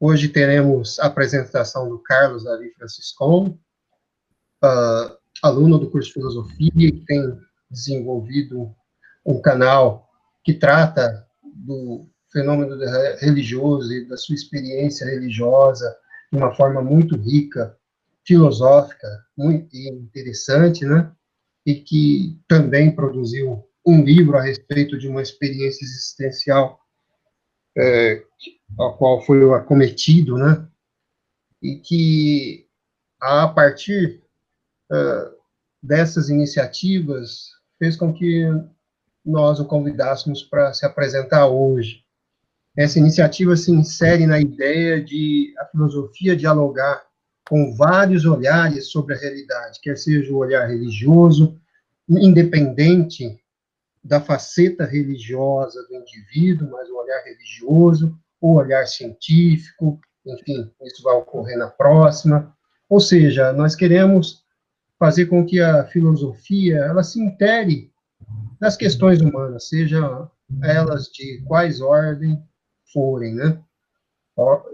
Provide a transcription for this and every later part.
Hoje teremos a apresentação do Carlos Davi Franciscon, aluno do curso de Filosofia, que tem desenvolvido um canal que trata do fenômeno religioso e da sua experiência religiosa de uma forma muito rica, filosófica, muito interessante, né? E que também produziu um livro a respeito de uma experiência existencial a qual foi acometido, né? E que, a partir dessas iniciativas, fez com que nós o convidássemos para se apresentar hoje. Essa iniciativa se insere na ideia de a filosofia dialogar com vários olhares sobre a realidade, quer seja o olhar religioso, independente da faceta religiosa do indivíduo, mas o olhar religioso, o olhar científico, enfim, isso vai ocorrer na próxima. Ou seja, nós queremos fazer com que a filosofia ela se intere nas questões humanas, sejam elas de quais ordem forem, né?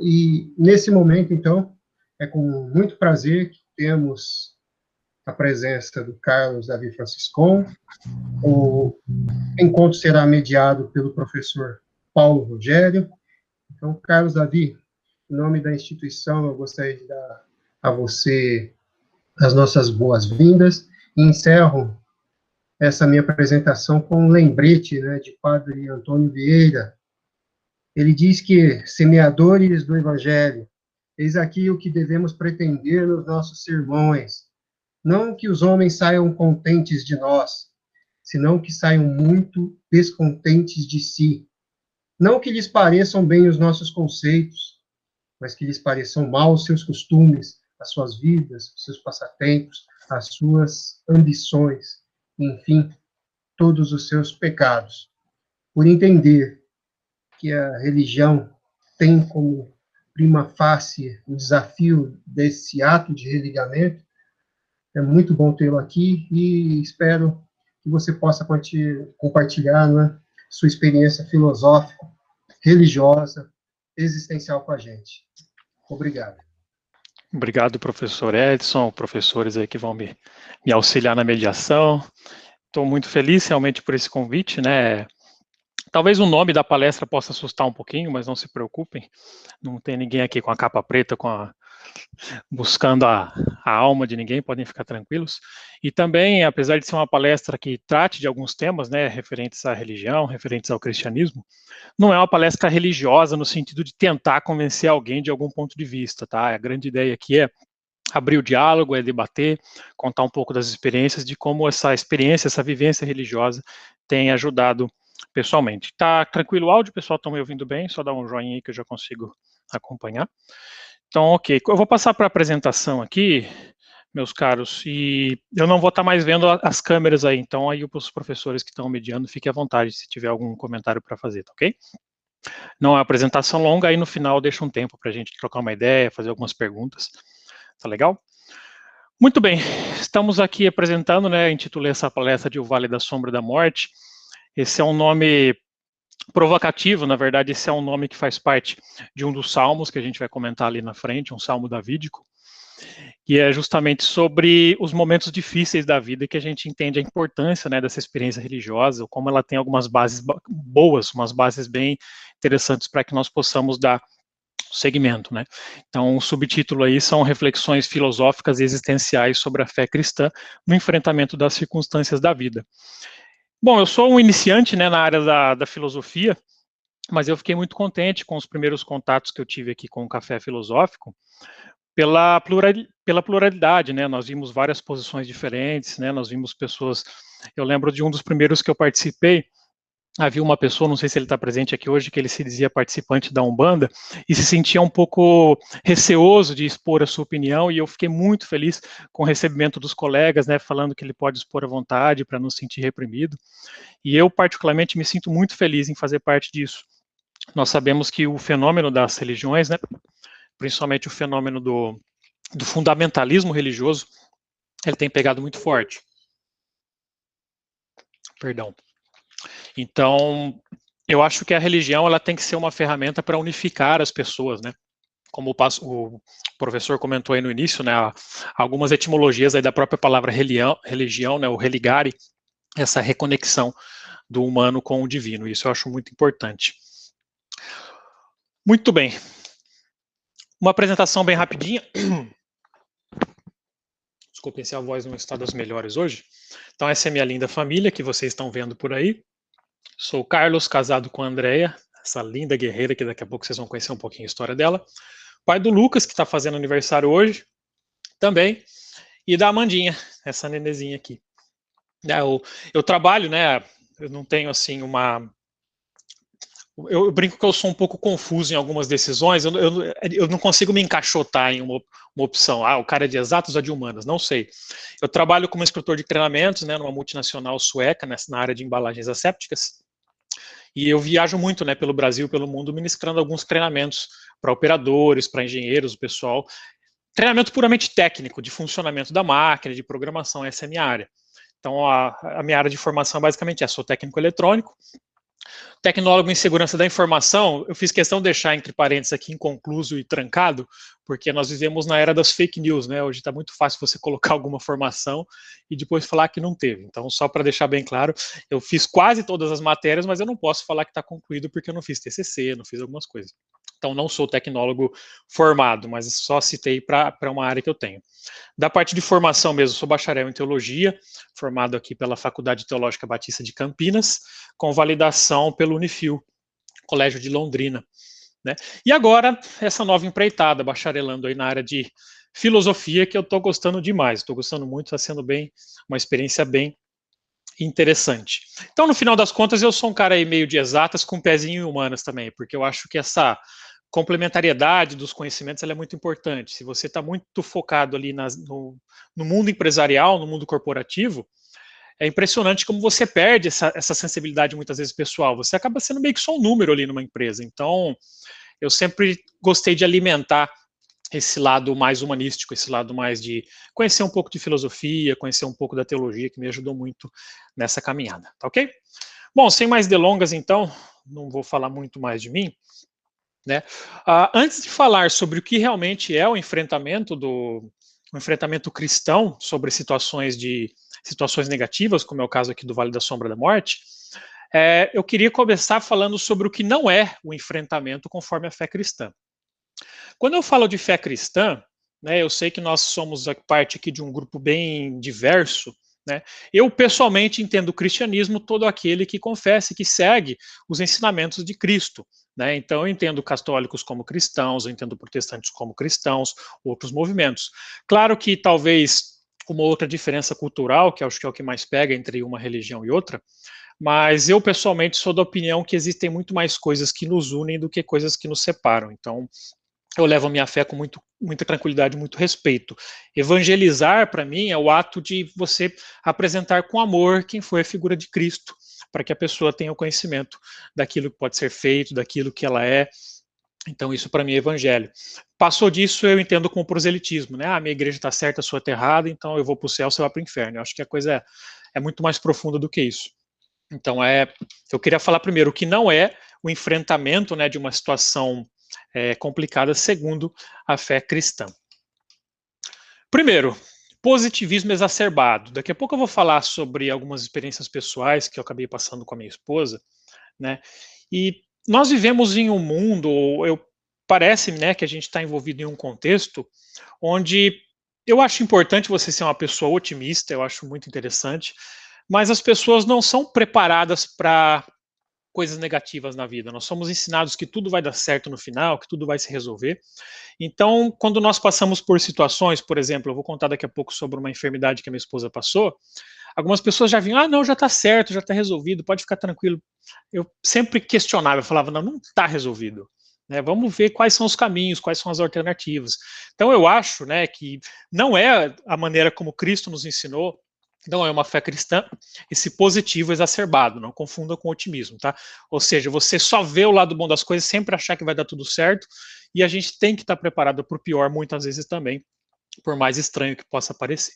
E nesse momento, então, é com muito prazer que temos a presença do Carlos Davi Franciscon. O encontro será mediado pelo professor Paulo Rogério. Então, Carlos Davi, em nome da instituição, eu gostaria de dar a você as nossas boas-vindas e encerro essa minha apresentação com um lembrete, né, de Padre Antônio Vieira. Ele diz que, semeadores do Evangelho, eis aqui o que devemos pretender nos nossos sermões, não que os homens saiam contentes de nós, senão que saiam muito descontentes de si. Não que lhes pareçam bem os nossos conceitos, mas que lhes pareçam mal os seus costumes, as suas vidas, os seus passatempos, as suas ambições, enfim, todos os seus pecados. Por entender que a religião tem como prima facie o desafio desse ato de religamento, é muito bom tê-lo aqui e espero que você possa compartilhar, né, sua experiência filosófica, religiosa, existencial com a gente. Obrigado. Obrigado, professor Edson, professores aí que vão me auxiliar na mediação. Estou muito feliz realmente por esse convite, né? Talvez o nome da palestra possa assustar um pouquinho, mas não se preocupem, não tem ninguém aqui com a capa preta, buscando a alma de ninguém, podem ficar tranquilos. E também, apesar de ser uma palestra que trate de alguns temas, né, referentes à religião, referentes ao cristianismo, não é uma palestra religiosa no sentido de tentar convencer alguém de algum ponto de vista, tá? A grande ideia aqui é abrir o diálogo, é debater, contar um pouco das experiências, de como essa experiência, essa vivência religiosa tem ajudado pessoalmente. Tá tranquilo o áudio, pessoal? Estão me ouvindo bem? Só dá um joinha aí que eu já consigo acompanhar. Então, ok. Eu vou passar para a apresentação aqui, meus caros, e eu não vou estar mais vendo as câmeras aí, então aí os professores que estão mediando, fiquem à vontade se tiver algum comentário para fazer, tá ok? Não é uma apresentação longa, aí no final deixa um tempo para a gente trocar uma ideia, fazer algumas perguntas, tá legal? Muito bem, estamos aqui apresentando, né, intitulei essa palestra de O Vale da Sombra da Morte. Esse é um nome provocativo, na verdade, esse é um nome que faz parte de um dos salmos que a gente vai comentar ali na frente, um salmo davídico, que é justamente sobre os momentos difíceis da vida que a gente entende a importância, né, dessa experiência religiosa, como ela tem algumas bases boas, umas bases bem interessantes para que nós possamos dar segmento, né? Então, o subtítulo aí são reflexões filosóficas e existenciais sobre a fé cristã no enfrentamento das circunstâncias da vida. Bom, eu sou um iniciante, né, na área da filosofia, mas eu fiquei muito contente com os primeiros contatos que eu tive aqui com o Café Filosófico, pela pluralidade, né, nós vimos várias posições diferentes, né, nós vimos pessoas, eu lembro de um dos primeiros que eu participei, havia uma pessoa, não sei se ele está presente aqui hoje, que ele se dizia participante da Umbanda e se sentia um pouco receoso de expor a sua opinião, e eu fiquei muito feliz com o recebimento dos colegas, né, falando que ele pode expor à vontade para não se sentir reprimido, e eu particularmente me sinto muito feliz em fazer parte disso. Nós sabemos que o fenômeno das religiões, né, principalmente o fenômeno do fundamentalismo religioso, ele tem pegado muito forte. Perdão. Então, eu acho que a religião ela tem que ser uma ferramenta para unificar as pessoas, né? como o professor comentou aí no início, né, algumas etimologias aí da própria palavra religião, né, o religare, essa reconexão do humano com o divino. Isso eu acho muito importante. Muito bem. Uma apresentação bem rapidinha. Desculpem se a voz não está das melhores hoje. Então, essa é a minha linda família que vocês estão vendo por aí. Sou o Carlos, casado com a Andrea, essa linda guerreira que daqui a pouco vocês vão conhecer um pouquinho a história dela. Pai do Lucas, que está fazendo aniversário hoje, também. E da Amandinha, essa nenezinha aqui. Eu trabalho, né? Eu não tenho assim uma. Eu brinco que eu sou um pouco confuso em algumas decisões, eu não consigo me encaixotar em uma opção. O cara é de exatas ou de humanas, não sei. Eu trabalho como instrutor de treinamentos, né, numa multinacional sueca, na área de embalagens assépticas, e eu viajo muito, né, pelo Brasil, pelo mundo, ministrando alguns treinamentos para operadores, para engenheiros, o pessoal. Treinamento puramente técnico, de funcionamento da máquina, de programação, essa é a minha área. Então, a minha área de formação basicamente sou técnico eletrônico, tecnólogo em segurança da informação. Eu fiz questão de deixar entre parênteses aqui inconcluso e trancado, porque nós vivemos na era das fake news, né? Hoje está muito fácil você colocar alguma formação e depois falar que não teve. Então, só para deixar bem claro, eu fiz quase todas as matérias, mas eu não posso falar que está concluído porque eu não fiz TCC, não fiz algumas coisas. Então, não sou tecnólogo formado, mas só citei para uma área que eu tenho. Da parte de formação mesmo, sou bacharel em teologia, formado aqui pela Faculdade Teológica Batista de Campinas, com validação pelo Unifil, Colégio de Londrina, né? E agora, essa nova empreitada, bacharelando aí na área de filosofia, que eu estou gostando demais, estou gostando muito, está sendo uma experiência bem interessante. Então, no final das contas, eu sou um cara aí meio de exatas, com um pezinho em humanas também, porque eu acho que essa complementariedade dos conhecimentos ela é muito importante. Se você está muito focado ali no mundo empresarial, no mundo corporativo, é impressionante como você perde essa sensibilidade muitas vezes pessoal. Você acaba sendo meio que só um número ali numa empresa. Então, eu sempre gostei de alimentar esse lado mais humanístico, esse lado mais de conhecer um pouco de filosofia, conhecer um pouco da teologia, que me ajudou muito nessa caminhada, tá ok? Bom, sem mais delongas, então, não vou falar muito mais de mim, né? Antes de falar sobre o que realmente é o enfrentamento cristão sobre situações negativas, como é o caso aqui do Vale da Sombra da Morte, eu queria começar falando sobre o que não é o enfrentamento conforme a fé cristã. Quando eu falo de fé cristã, né, eu sei que nós somos parte aqui de um grupo bem diverso, né? Eu pessoalmente entendo o cristianismo todo aquele que confessa e que segue os ensinamentos de Cristo, né? Então eu entendo católicos como cristãos, eu entendo protestantes como cristãos, outros movimentos. Claro que talvez uma outra diferença cultural, que acho que é o que mais pega entre uma religião e outra, mas eu pessoalmente sou da opinião que existem muito mais coisas que nos unem do que coisas que nos separam. Então eu levo a minha fé com muita tranquilidade, muito respeito. Evangelizar, para mim, é o ato de você apresentar com amor quem foi a figura de Cristo, para que a pessoa tenha o conhecimento daquilo que pode ser feito, daquilo que ela é. Então, isso para mim é evangelho. Passou disso, eu entendo como proselitismo, né? Minha igreja está certa, a sua está errada, então eu vou para o céu, você vai para o inferno. Eu acho que a coisa é muito mais profunda do que isso. Então, eu queria falar primeiro o que não é o enfrentamento, né, de uma situação complicada segundo a fé cristã. Primeiro, positivismo exacerbado. Daqui a pouco eu vou falar sobre algumas experiências pessoais que eu acabei passando com a minha esposa, né? E nós vivemos em um mundo, parece-me, né, que a gente está envolvido em um contexto onde eu acho importante você ser uma pessoa otimista, eu acho muito interessante, mas as pessoas não são preparadas para coisas negativas na vida. Nós somos ensinados que tudo vai dar certo no final, que tudo vai se resolver. Então, quando nós passamos por situações, por exemplo, eu vou contar daqui a pouco sobre uma enfermidade que a minha esposa passou, algumas pessoas já vinham, não, já está certo, já está resolvido, pode ficar tranquilo. Eu sempre questionava, eu falava, não está resolvido. Né, vamos ver quais são os caminhos, quais são as alternativas. Então, eu acho, né, que não é a maneira como Cristo nos ensinou, não é uma fé cristã, esse positivo exacerbado, não confunda com otimismo, tá? Ou seja, você só vê o lado bom das coisas, sempre achar que vai dar tudo certo, e a gente tem que estar preparado para o pior muitas vezes também, por mais estranho que possa parecer,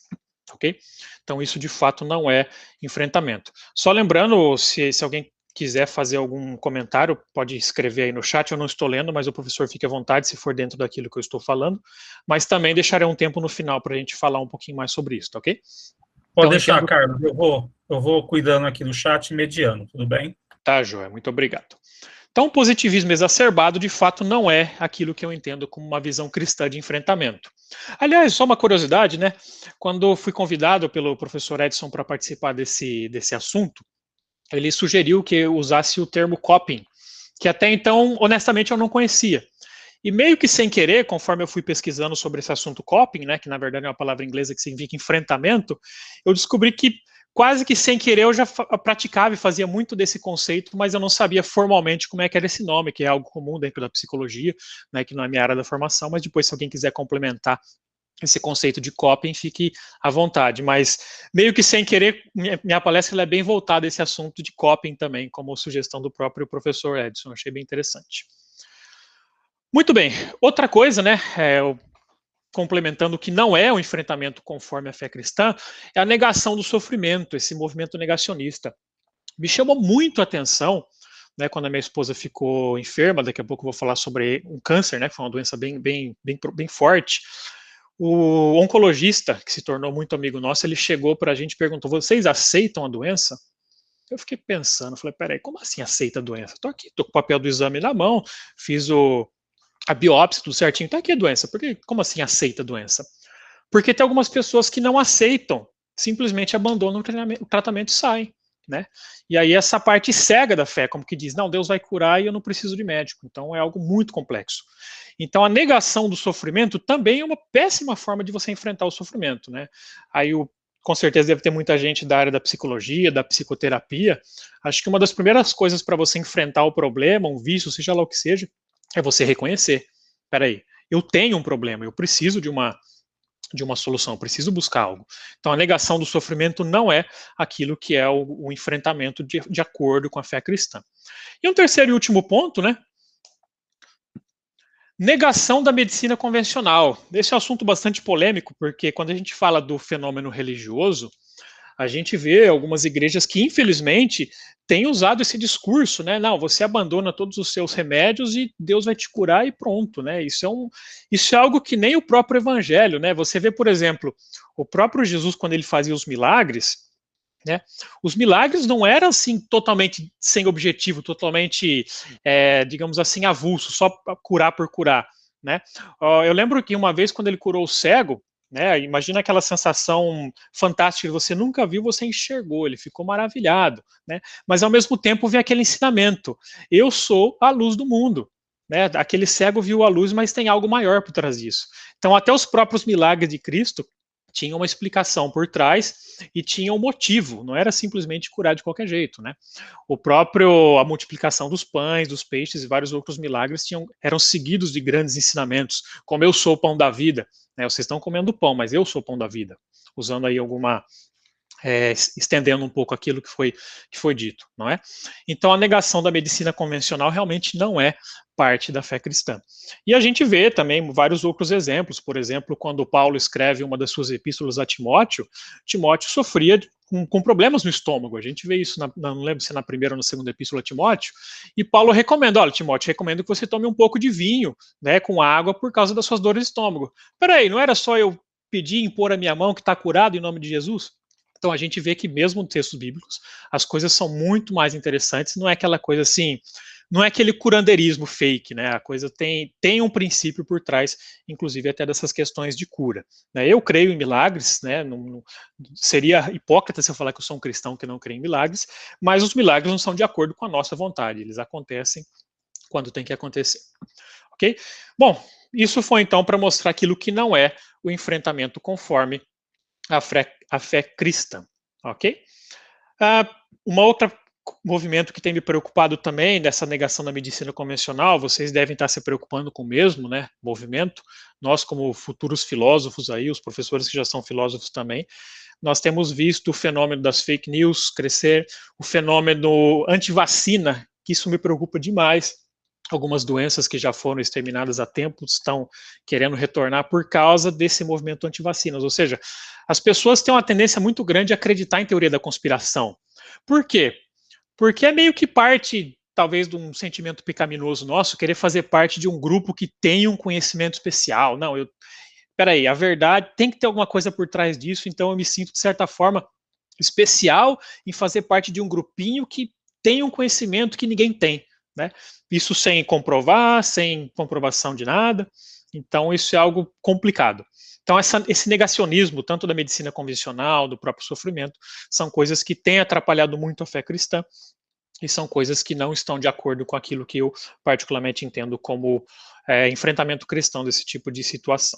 ok? Então isso de fato não é enfrentamento. Só lembrando, se alguém quiser fazer algum comentário, pode escrever aí no chat, eu não estou lendo, mas o professor fique à vontade se for dentro daquilo que eu estou falando, mas também deixarei um tempo no final para a gente falar um pouquinho mais sobre isso, tá ok? Pode Então, deixar, entendo... Carlos, eu vou cuidando aqui do chat mediano, tudo bem? Tá, joia, muito obrigado. Então, o positivismo exacerbado, de fato, não é aquilo que eu entendo como uma visão cristã de enfrentamento. Aliás, só uma curiosidade, né? Quando fui convidado pelo professor Edson para participar desse assunto, ele sugeriu que eu usasse o termo coping, que até então, honestamente, eu não conhecia. E meio que sem querer, conforme eu fui pesquisando sobre esse assunto coping, né, que na verdade é uma palavra inglesa que significa enfrentamento, eu descobri que quase que sem querer eu já praticava e fazia muito desse conceito, mas eu não sabia formalmente como é que era esse nome, que é algo comum dentro da psicologia, né, que não é minha área da formação, mas depois se alguém quiser complementar esse conceito de coping, fique à vontade, mas meio que sem querer, minha palestra ela é bem voltada a esse assunto de coping também, como sugestão do próprio professor Edson, achei bem interessante. Muito bem, outra coisa, né, complementando o que não é o enfrentamento conforme a fé cristã, é a negação do sofrimento, esse movimento negacionista. Me chamou muito a atenção, né, quando a minha esposa ficou enferma, daqui a pouco eu vou falar sobre um câncer, né, que foi uma doença bem forte. O oncologista, que se tornou muito amigo nosso, ele chegou para a gente e perguntou, vocês aceitam a doença? Eu fiquei pensando, falei, peraí, como assim aceita a doença? Estou aqui, estou com o papel do exame na mão, fiz a biópsia, tudo certinho, tá aqui a doença. Por que, como assim aceita a doença? Porque tem algumas pessoas que não aceitam, simplesmente abandonam o tratamento e saem, né? E aí essa parte cega da fé, como que diz, não, Deus vai curar e eu não preciso de médico. Então é algo muito complexo. Então a negação do sofrimento também é uma péssima forma de você enfrentar o sofrimento, né? Aí com certeza deve ter muita gente da área da psicologia, da psicoterapia. Acho que uma das primeiras coisas para você enfrentar o problema, um vício, seja lá o que seja, é você reconhecer, peraí, eu tenho um problema, eu preciso de uma solução, eu preciso buscar algo. Então a negação do sofrimento não é aquilo que é o enfrentamento de acordo com a fé cristã. E um terceiro e último ponto, né? Negação da medicina convencional. Esse é um assunto bastante polêmico, porque quando a gente fala do fenômeno religioso, a gente vê algumas igrejas que, infelizmente, têm usado esse discurso, né? Não, você abandona todos os seus remédios e Deus vai te curar e pronto, né? Isso é algo que nem o próprio evangelho, né? Você vê, por exemplo, o próprio Jesus, quando ele fazia os milagres, né? Os milagres não eram assim totalmente sem objetivo, totalmente, digamos assim, avulso, só curar por curar, né? Eu lembro que uma vez quando ele curou o cego, né, imagina aquela sensação fantástica que você nunca viu, você enxergou, ele ficou maravilhado, né? Mas ao mesmo tempo vem aquele ensinamento: eu sou a luz do mundo. Né? Aquele cego viu a luz, mas tem algo maior por trás disso. Então, até os próprios milagres de Cristo tinha uma explicação por trás e tinha um motivo, não era simplesmente curar de qualquer jeito, né? A multiplicação dos pães, dos peixes e vários outros milagres eram seguidos de grandes ensinamentos, como eu sou o pão da vida, né? Vocês estão comendo pão, mas eu sou o pão da vida, usando aí estendendo um pouco aquilo que foi dito, não é? Então a negação da medicina convencional realmente não é parte da fé cristã. E a gente vê também vários outros exemplos, por exemplo, quando Paulo escreve uma das suas epístolas a Timóteo, Timóteo sofria com problemas no estômago, a gente vê isso, não lembro se na primeira ou na segunda epístola a Timóteo, e Paulo recomenda, olha Timóteo, recomendo que você tome um pouco de vinho, né, com água por causa das suas dores de estômago. Peraí, não era só eu pedir e impor a minha mão que está curado em nome de Jesus? Então a gente vê que mesmo nos textos bíblicos as coisas são muito mais interessantes, não é aquela coisa assim, não é aquele curandeirismo fake, né? A coisa tem um princípio por trás, inclusive até dessas questões de cura. Né? Eu creio em milagres, né? Seria hipócrita se eu falar que eu sou um cristão que não crê em milagres, mas os milagres não são de acordo com a nossa vontade, eles acontecem quando tem que acontecer. Ok? Bom, isso foi então para mostrar aquilo que não é o enfrentamento conforme a fé cristã, ok? Uma outra movimento que tem me preocupado também, dessa negação da medicina convencional, vocês devem estar se preocupando com o mesmo, né, movimento, nós como futuros filósofos aí, os professores que já são filósofos também, nós temos visto o fenômeno das fake news crescer, o fenômeno antivacina, que isso me preocupa demais. Algumas doenças que já foram exterminadas há tempo estão querendo retornar por causa desse movimento antivacinas. Ou seja, as pessoas têm uma tendência muito grande a acreditar em teoria da conspiração. Por quê? Porque é meio que parte, talvez, de um sentimento pecaminoso nosso, querer fazer parte de um grupo que tem um conhecimento especial. Não, peraí, a verdade tem que ter alguma coisa por trás disso, então eu me sinto, de certa forma, especial em fazer parte de um grupinho que tem um conhecimento que ninguém tem, né? Isso sem comprovar, sem comprovação de nada, então isso é algo complicado. Então esse negacionismo, tanto da medicina convencional, do próprio sofrimento, são coisas que têm atrapalhado muito a fé cristã, e são coisas que não estão de acordo com aquilo que eu particularmente entendo como enfrentamento cristão desse tipo de situação.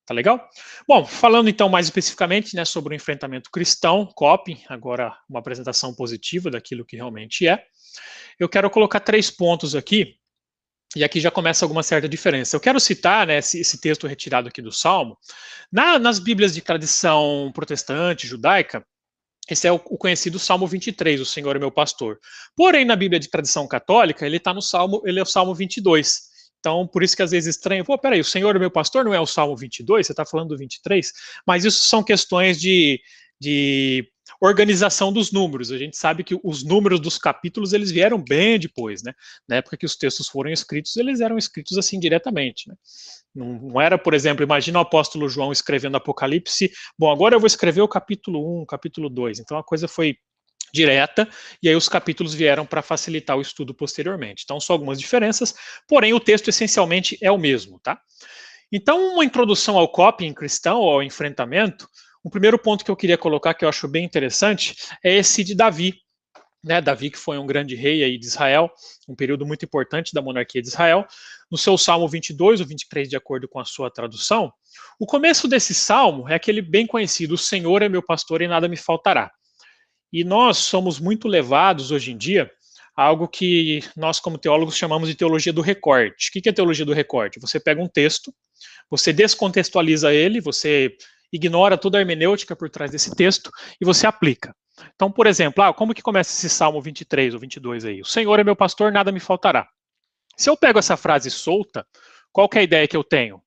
Tá legal? Bom, falando então mais especificamente, né, sobre o enfrentamento cristão, COP, agora uma apresentação positiva daquilo que realmente é, eu quero colocar 3 pontos aqui, e aqui já começa alguma certa diferença. Eu quero citar, né, esse texto retirado aqui do Salmo. Nas Bíblias de tradição protestante, judaica, esse é o conhecido Salmo 23, o Senhor é meu pastor. Porém, na Bíblia de tradição católica, ele é o Salmo 22. Então, por isso que às vezes estranho, pô, peraí, o Senhor é meu pastor não é o Salmo 22? Você está falando do 23? Mas isso são questões de organização dos números. A gente sabe que os números dos capítulos, eles vieram bem depois, né? Na época que os textos foram escritos, eles eram escritos assim diretamente, né? Não era, por exemplo, imagina o apóstolo João escrevendo Apocalipse, bom, agora eu vou escrever o capítulo 1, capítulo 2. Então a coisa foi direta, e aí os capítulos vieram para facilitar o estudo posteriormente. Então, só algumas diferenças, porém o texto essencialmente é o mesmo, tá? Então, uma introdução ao coping cristão, ao enfrentamento, o primeiro ponto que eu queria colocar, que eu acho bem interessante, é esse de Davi, né? Davi, que foi um grande rei aí de Israel, um período muito importante da monarquia de Israel. No seu Salmo 22 ou 23, de acordo com a sua tradução, o começo desse salmo é aquele bem conhecido, o Senhor é meu pastor e nada me faltará. E nós somos muito levados hoje em dia a algo que nós, como teólogos, chamamos de teologia do recorte. O que é teologia do recorte? Você pega um texto, você descontextualiza ele, você ignora toda a hermenêutica por trás desse texto e você aplica. Então, por exemplo, como que começa esse Salmo 23 ou 22 aí? O Senhor é meu pastor, nada me faltará. Se eu pego essa frase solta, qual que é a ideia que eu tenho?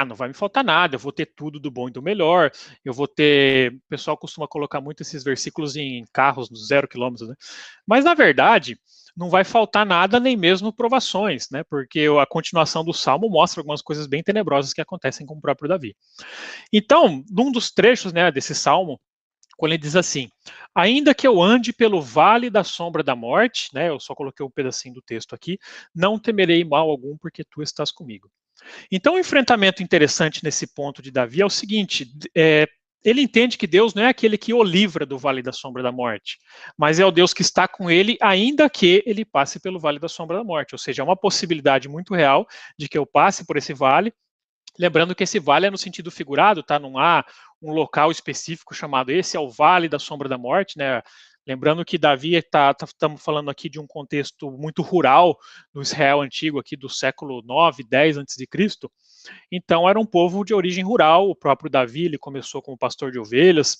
Não vai me faltar nada, eu vou ter tudo do bom e do melhor, eu vou ter... O pessoal costuma colocar muito esses versículos em carros dos 0 quilômetros, né? Mas, na verdade, não vai faltar nada, nem mesmo provações, né? Porque a continuação do Salmo mostra algumas coisas bem tenebrosas que acontecem com o próprio Davi. Então, num dos trechos, né, desse Salmo, quando ele diz assim, ainda que eu ande pelo vale da sombra da morte, né, eu só coloquei um pedacinho do texto aqui, não temerei mal algum, porque tu estás comigo. Então, um enfrentamento interessante nesse ponto de Davi é o seguinte, ele entende que Deus não é aquele que o livra do vale da sombra da morte, mas é o Deus que está com ele, ainda que ele passe pelo vale da sombra da morte, ou seja, é uma possibilidade muito real de que eu passe por esse vale, lembrando que esse vale é no sentido figurado, tá? Não há um local específico chamado esse é o vale da sombra da morte, né? Lembrando que Davi estamos falando aqui de um contexto muito rural do Israel antigo, aqui do século 9, 10 a.C. Então era um povo de origem rural. O próprio Davi, ele começou como pastor de ovelhas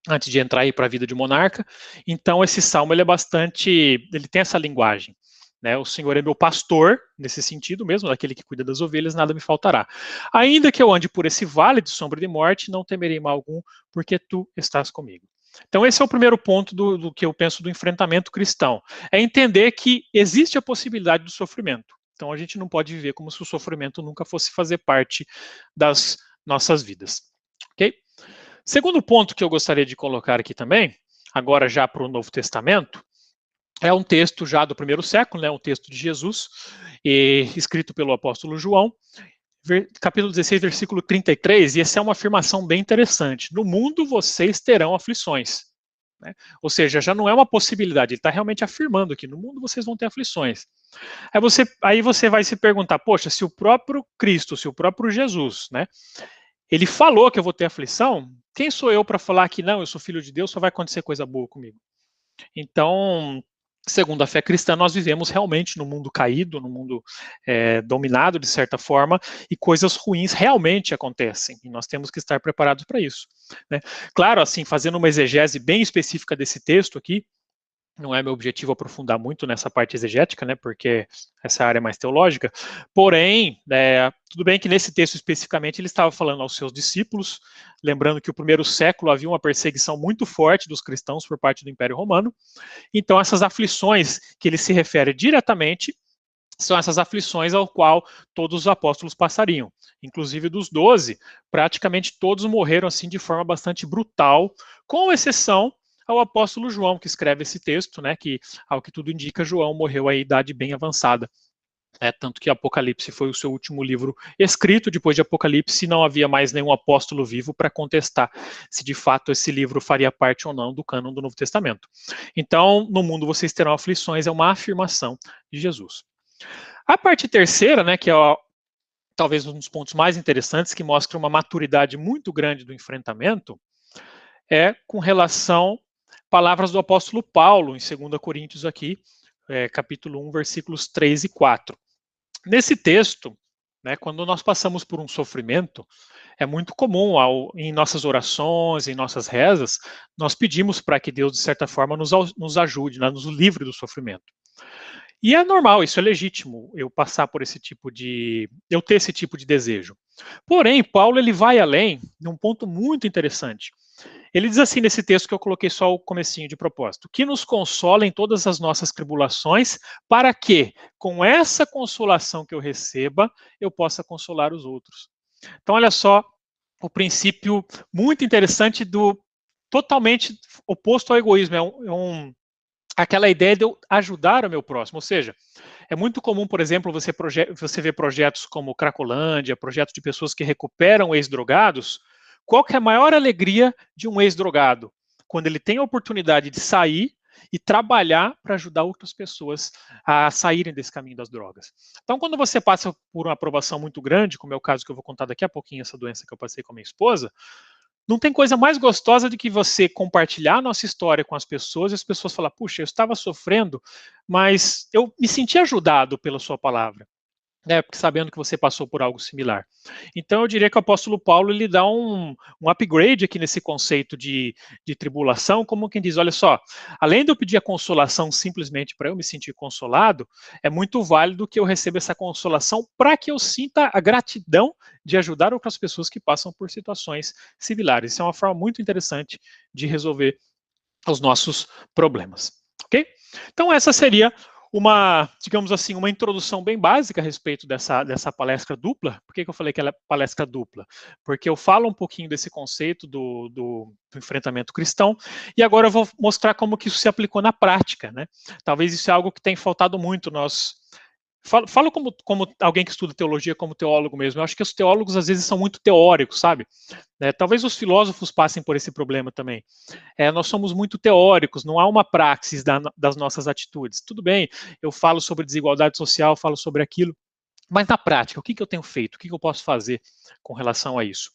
antes de entrar aí para a vida de monarca. Então esse salmo ele tem essa linguagem. Né, o Senhor é meu pastor, nesse sentido mesmo, daquele que cuida das ovelhas, nada me faltará. Ainda que eu ande por esse vale de sombra de morte, não temerei mal algum, porque tu estás comigo. Então esse é o primeiro ponto do que eu penso do enfrentamento cristão, é entender que existe a possibilidade do sofrimento. Então a gente não pode viver como se o sofrimento nunca fosse fazer parte das nossas vidas. Ok? Segundo ponto que eu gostaria de colocar aqui também, agora já para o Novo Testamento, é um texto já do primeiro século, né, um texto de Jesus, escrito pelo apóstolo João, capítulo 16, versículo 33, e essa é uma afirmação bem interessante. No mundo vocês terão aflições. Né? Ou seja, já não é uma possibilidade, ele está realmente afirmando aqui, no mundo vocês vão ter aflições. Aí você vai se perguntar, poxa, se o próprio Cristo, se o próprio Jesus, né, ele falou que eu vou ter aflição, quem sou eu para falar que não, eu sou filho de Deus, só vai acontecer coisa boa comigo? Então, segundo a fé cristã, nós vivemos realmente num mundo caído, num mundo dominado de certa forma, e coisas ruins realmente acontecem, e nós temos que estar preparados para isso. Né? Claro, assim, fazendo uma exegese bem específica desse texto aqui, Não é meu objetivo aprofundar muito nessa parte exegética, né, porque essa área é mais teológica. Porém, tudo bem que nesse texto especificamente ele estava falando aos seus discípulos, lembrando que no primeiro século havia uma perseguição muito forte dos cristãos por parte do Império Romano. Então, essas aflições que ele se refere diretamente são essas aflições ao qual todos os apóstolos passariam. Inclusive dos 12, praticamente todos morreram assim de forma bastante brutal, com exceção ao apóstolo João, que escreve esse texto, né, que, ao que tudo indica, João morreu à idade bem avançada. Tanto que Apocalipse foi o seu último livro escrito. Depois de Apocalipse, não havia mais nenhum apóstolo vivo para contestar se de fato esse livro faria parte ou não do cânon do Novo Testamento. Então, no mundo vocês terão aflições, é uma afirmação de Jesus. A parte terceira, né, que é talvez um dos pontos mais interessantes, que mostra uma maturidade muito grande do enfrentamento, é com relação palavras do apóstolo Paulo, em 2 Coríntios aqui, capítulo 1, versículos 3 e 4. Nesse texto, né, quando nós passamos por um sofrimento, é muito comum em nossas orações, em nossas rezas, nós pedimos para que Deus, de certa forma, nos ajude, nos livre do sofrimento. E é normal, isso é legítimo, eu ter esse tipo de desejo. Porém, Paulo ele vai além de um ponto muito interessante. Ele diz assim nesse texto que eu coloquei só o comecinho de propósito, que nos consola em todas as nossas tribulações, para que, com essa consolação que eu receba, eu possa consolar os outros. Então, olha só o princípio muito interessante do totalmente oposto ao egoísmo, aquela ideia de eu ajudar o meu próximo, ou seja, é muito comum, por exemplo, você ver projetos como Cracolândia, projetos de pessoas que recuperam ex-drogados. Qual que é a maior alegria de um ex-drogado? Quando ele tem a oportunidade de sair e trabalhar para ajudar outras pessoas a saírem desse caminho das drogas. Então, quando você passa por uma aprovação muito grande, como é o caso que eu vou contar daqui a pouquinho, essa doença que eu passei com a minha esposa, não tem coisa mais gostosa do que você compartilhar a nossa história com as pessoas e as pessoas falam, puxa, eu estava sofrendo, mas eu me senti ajudado pela sua palavra. Porque sabendo que você passou por algo similar. Então, eu diria que o apóstolo Paulo ele dá um upgrade aqui nesse conceito de tribulação, como quem diz, olha só, além de eu pedir a consolação simplesmente para eu me sentir consolado, é muito válido que eu receba essa consolação para que eu sinta a gratidão de ajudar outras pessoas que passam por situações similares. Isso é uma forma muito interessante de resolver os nossos problemas. Ok? Então, essa seria digamos assim, uma introdução bem básica a respeito dessa palestra dupla. Por que eu falei que ela é palestra dupla? Porque eu falo um pouquinho desse conceito do enfrentamento cristão, e agora eu vou mostrar como que isso se aplicou na prática, né? Talvez isso é algo que tem faltado muito. Falo como alguém que estuda teologia, como teólogo mesmo. Eu acho que os teólogos, às vezes, são muito teóricos, sabe? Talvez os filósofos passem por esse problema também. Nós somos muito teóricos, não há uma praxis das nossas atitudes. Tudo bem, eu falo sobre desigualdade social, falo sobre aquilo, mas na prática, o que eu tenho feito? O que eu posso fazer com relação a isso?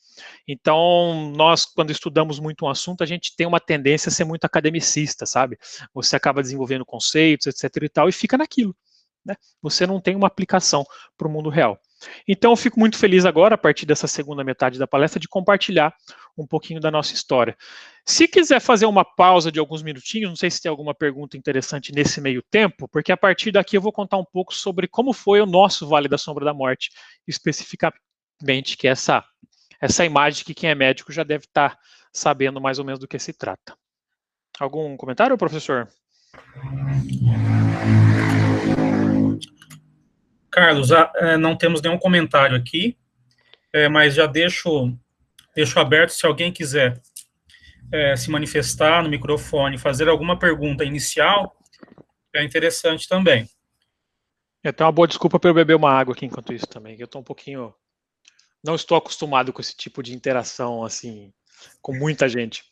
Então, nós, quando estudamos muito um assunto, a gente tem uma tendência a ser muito academicista, sabe? Você acaba desenvolvendo conceitos, etc. e tal, e fica naquilo. Né? Você não tem uma aplicação para o mundo real. Então, eu fico muito feliz agora, a partir dessa segunda metade da palestra, de compartilhar um pouquinho da nossa história. Se quiser fazer uma pausa de alguns minutinhos, não sei se tem alguma pergunta interessante nesse meio tempo, porque a partir daqui eu vou contar um pouco sobre como foi o nosso Vale da Sombra da Morte, especificamente, que é essa imagem que quem é médico já deve estar sabendo mais ou menos do que se trata. Algum comentário, professor? Carlos, não temos nenhum comentário aqui, mas já deixo aberto se alguém quiser se manifestar no microfone, fazer alguma pergunta inicial, é interessante também. Eu tenho uma boa desculpa para eu beber uma água aqui enquanto isso também, que eu estou um pouquinho... Não estou acostumado com esse tipo de interação, assim, com muita gente.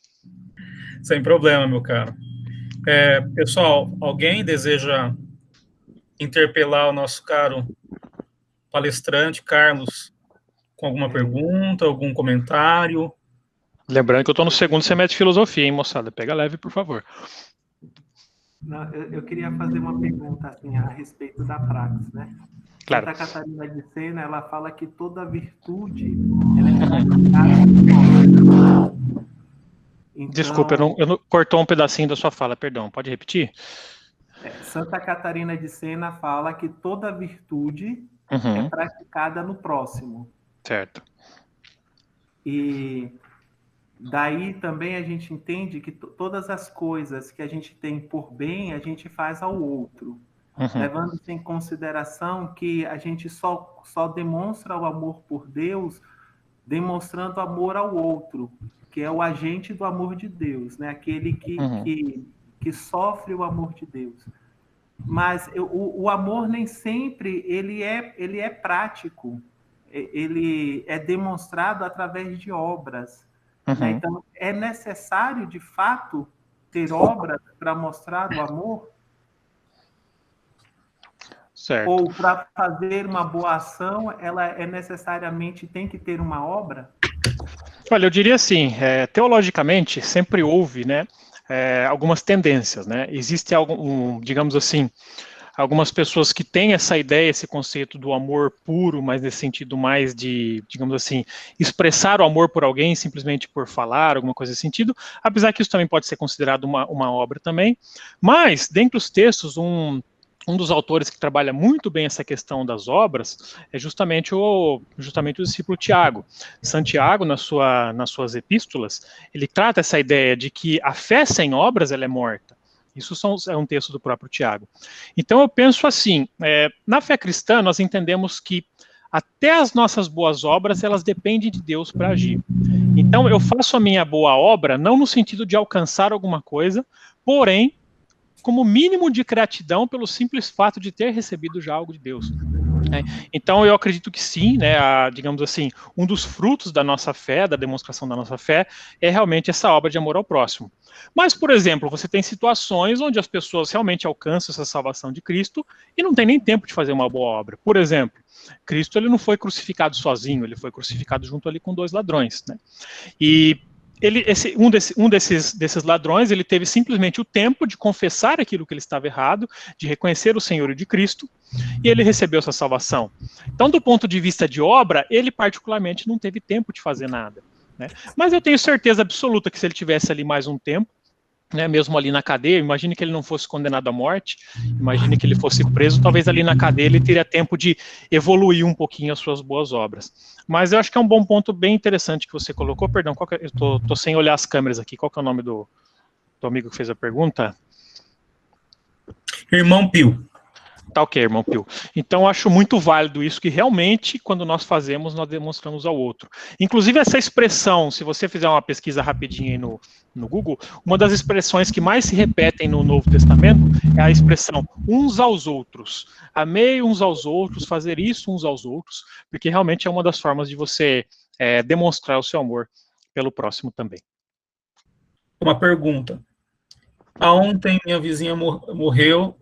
Sem problema, meu caro. Pessoal, alguém deseja interpelar o nosso caro palestrante, Carlos, com alguma pergunta, algum comentário? Lembrando que eu estou no segundo semestre de filosofia, hein, moçada? Pega leve, por favor. Não, eu queria fazer uma pergunta assim, a respeito da praxis, né? Claro. Santa Catarina de Sena, ela fala que toda virtude ela é praticada. Então, Desculpa, cortou um pedacinho da sua fala, perdão, pode repetir? Santa Catarina de Sena fala que toda virtude é praticada no próximo. Certo. E daí também a gente entende que todas as coisas que a gente tem por bem, a gente faz ao outro. Levando-se em consideração que a gente só demonstra o amor por Deus demonstrando amor ao outro, que é o agente do amor de Deus, né? Aquele que sofre o amor de Deus. Mas o amor nem sempre ele é prático, ele é demonstrado através de obras. Né? Então, é necessário, de fato, ter obras para mostrar o amor? Certo. Ou para fazer uma boa ação, ela necessariamente tem que ter uma obra? Olha, eu diria assim, teologicamente sempre houve, né, algumas tendências, né? Existe digamos assim, algumas pessoas que têm essa ideia, esse conceito do amor puro, mas nesse sentido mais de, digamos assim, expressar o amor por alguém simplesmente por falar, alguma coisa nesse sentido, apesar que isso também pode ser considerado uma obra também. Mas, dentre os textos, um dos autores que trabalha muito bem essa questão das obras é justamente o discípulo Tiago. Santiago, nas suas epístolas, ele trata essa ideia de que a fé sem obras ela é morta. Isso é um texto do próprio Tiago. Então eu penso assim, na fé cristã nós entendemos que até as nossas boas obras, elas dependem de Deus para agir. Então eu faço a minha boa obra, não no sentido de alcançar alguma coisa, porém, como mínimo de gratidão pelo simples fato de ter recebido já algo de Deus. Então eu acredito que sim, né, digamos assim, um dos frutos da nossa fé, da demonstração da nossa fé, é realmente essa obra de amor ao próximo. Mas, por exemplo, você tem situações onde as pessoas realmente alcançam essa salvação de Cristo e não tem nem tempo de fazer uma boa obra. Por exemplo, Cristo ele não foi crucificado sozinho, ele foi crucificado junto ali com 2 ladrões, né? E um desses ladrões, ele teve simplesmente o tempo de confessar aquilo que ele estava errado, de reconhecer o Senhor de Cristo, e ele recebeu essa salvação. Então, do ponto de vista de obra, ele particularmente não teve tempo de fazer nada, né? Mas eu tenho certeza absoluta que se ele tivesse ali mais um tempo, né, mesmo ali na cadeia, imagine que ele não fosse condenado à morte, imagine que ele fosse preso, talvez ali na cadeia ele teria tempo de evoluir um pouquinho as suas boas obras. Mas eu acho que é um bom ponto bem interessante que você colocou, perdão, eu tô sem olhar as câmeras aqui, qual que é o nome do amigo que fez a pergunta? Irmão Pio. Tá ok, irmão Pio. Então, eu acho muito válido isso, que realmente, quando nós fazemos, nós demonstramos ao outro. Inclusive, essa expressão, se você fizer uma pesquisa rapidinha aí no Google, uma das expressões que mais se repetem no Novo Testamento é a expressão uns aos outros. Amei uns aos outros, fazer isso uns aos outros, porque realmente é uma das formas de você demonstrar o seu amor pelo próximo também. Uma pergunta. Ontem minha vizinha morreu.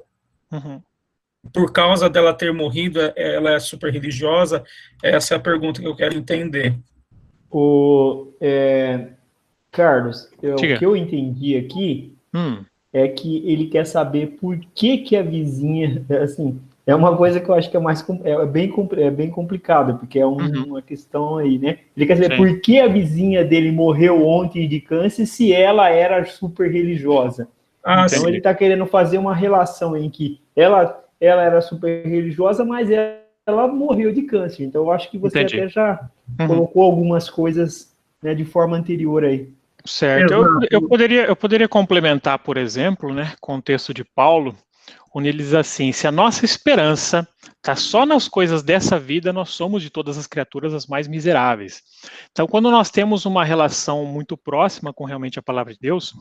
Por causa dela ter morrido, ela é super religiosa? Essa é a pergunta que eu quero entender. Carlos, o que eu entendi aqui é que ele quer saber por que a vizinha, assim, é uma coisa que eu acho que é bem complicado, porque é uma questão aí, né? Ele quer saber por que a vizinha dele morreu ontem de câncer se ela era super religiosa. Então ele está querendo fazer uma relação em que ela era super religiosa, mas ela morreu de câncer. Então eu acho que você até já colocou algumas coisas, né, de forma anterior aí. Certo. Eu poderia complementar, por exemplo, né, com o texto de Paulo, onde ele diz assim: se a nossa esperança está só nas coisas dessa vida, nós somos de todas as criaturas as mais miseráveis. Então, quando nós temos uma relação muito próxima com realmente a palavra de Deus,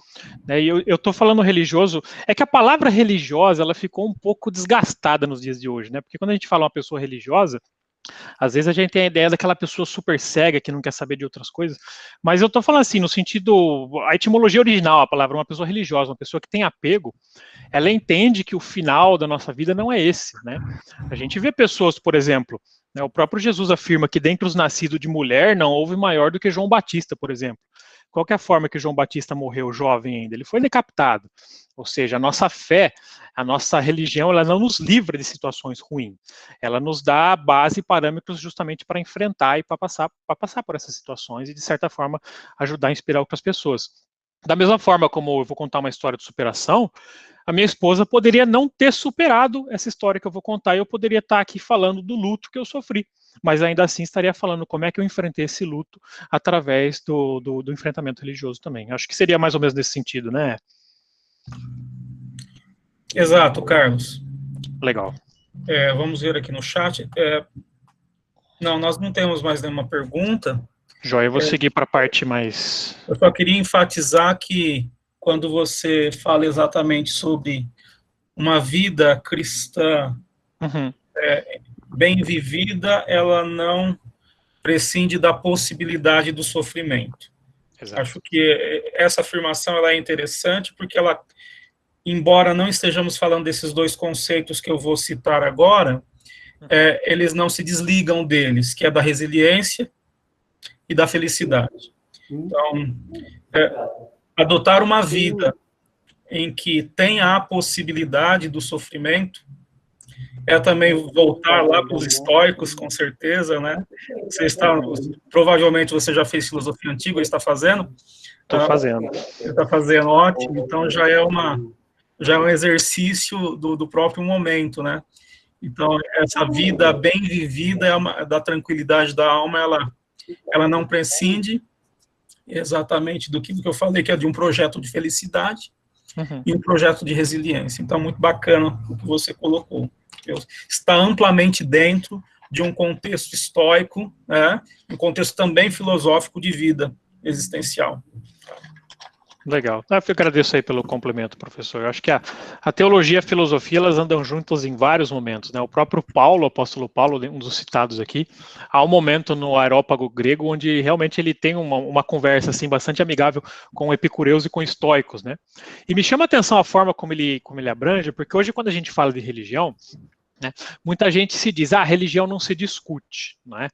né, e eu estou falando religioso, é que a palavra religiosa ela ficou um pouco desgastada nos dias de hoje, né? Porque quando a gente fala uma pessoa religiosa, às vezes a gente tem a ideia daquela pessoa super cega que não quer saber de outras coisas, mas eu estou falando assim, no sentido, a etimologia original, a palavra, uma pessoa religiosa, uma pessoa que tem apego, ela entende que o final da nossa vida não é esse, né? A gente vê pessoas, por exemplo, né, o próprio Jesus afirma que dentre os nascidos de mulher não houve maior do que João Batista, por exemplo. Qual que é a forma que João Batista morreu jovem ainda? Ele foi decapitado. Ou seja, a nossa fé, a nossa religião, ela não nos livra de situações ruins. Ela nos dá base e parâmetros justamente para enfrentar e para passar por essas situações e, de certa forma, ajudar a inspirar outras pessoas. Da mesma forma como eu vou contar uma história de superação, a minha esposa poderia não ter superado essa história que eu vou contar, e eu poderia estar aqui falando do luto que eu sofri, mas ainda assim estaria falando como é que eu enfrentei esse luto através do enfrentamento religioso também. Acho que seria mais ou menos nesse sentido, né? Exato, Carlos. Legal. Vamos ver aqui no chat. Não, nós não temos mais nenhuma pergunta. Joia, eu vou seguir para a parte mais... Eu só queria enfatizar que quando você fala exatamente sobre uma vida cristã bem vivida, ela não prescinde da possibilidade do sofrimento. Exato. Acho que essa afirmação ela é interessante, porque ela, embora não estejamos falando desses dois conceitos que eu vou citar agora, eles não se desligam deles, que é da resiliência e da felicidade. Então, adotar uma vida em que tenha a possibilidade do sofrimento é também voltar lá para os estoicos, com certeza, né? Provavelmente você já fez filosofia antiga, está fazendo? Estou fazendo. Está fazendo, ótimo. Então já é um exercício do próprio momento, né? Então essa vida bem vivida da tranquilidade da alma, ela não prescinde exatamente do que eu falei, que é de um projeto de felicidade e um projeto de resiliência. Então, muito bacana o que você colocou. Está amplamente dentro de um contexto estoico, né, um contexto também filosófico de vida existencial. Legal. Eu agradeço aí pelo complemento, professor. Eu acho que a teologia e a filosofia, elas andam juntas em vários momentos, né? O próprio Paulo, o apóstolo Paulo, um dos citados aqui, há um momento no Areópago grego onde realmente ele tem uma conversa assim, bastante amigável com epicureus e com estoicos, né? E me chama a atenção a forma como ele abrange, porque hoje quando a gente fala de religião, né, muita gente se diz, religião não se discute, não é?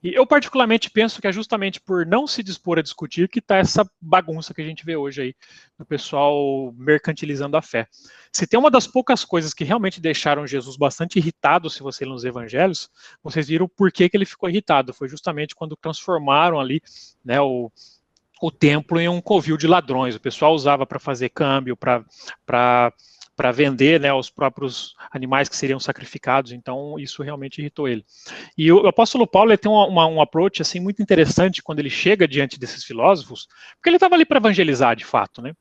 E eu particularmente penso que é justamente por não se dispor a discutir que está essa bagunça que a gente vê hoje aí, do pessoal mercantilizando a fé. Se tem uma das poucas coisas que realmente deixaram Jesus bastante irritado, se você ler nos evangelhos, vocês viram por que ele ficou irritado. Foi justamente quando transformaram ali, né, o templo em um covil de ladrões. O pessoal usava para fazer câmbio, para vender, né, os próprios animais que seriam sacrificados, então isso realmente irritou ele. E o apóstolo Paulo ele tem um approach assim, muito interessante quando ele chega diante desses filósofos, porque ele estava ali para evangelizar de fato, né?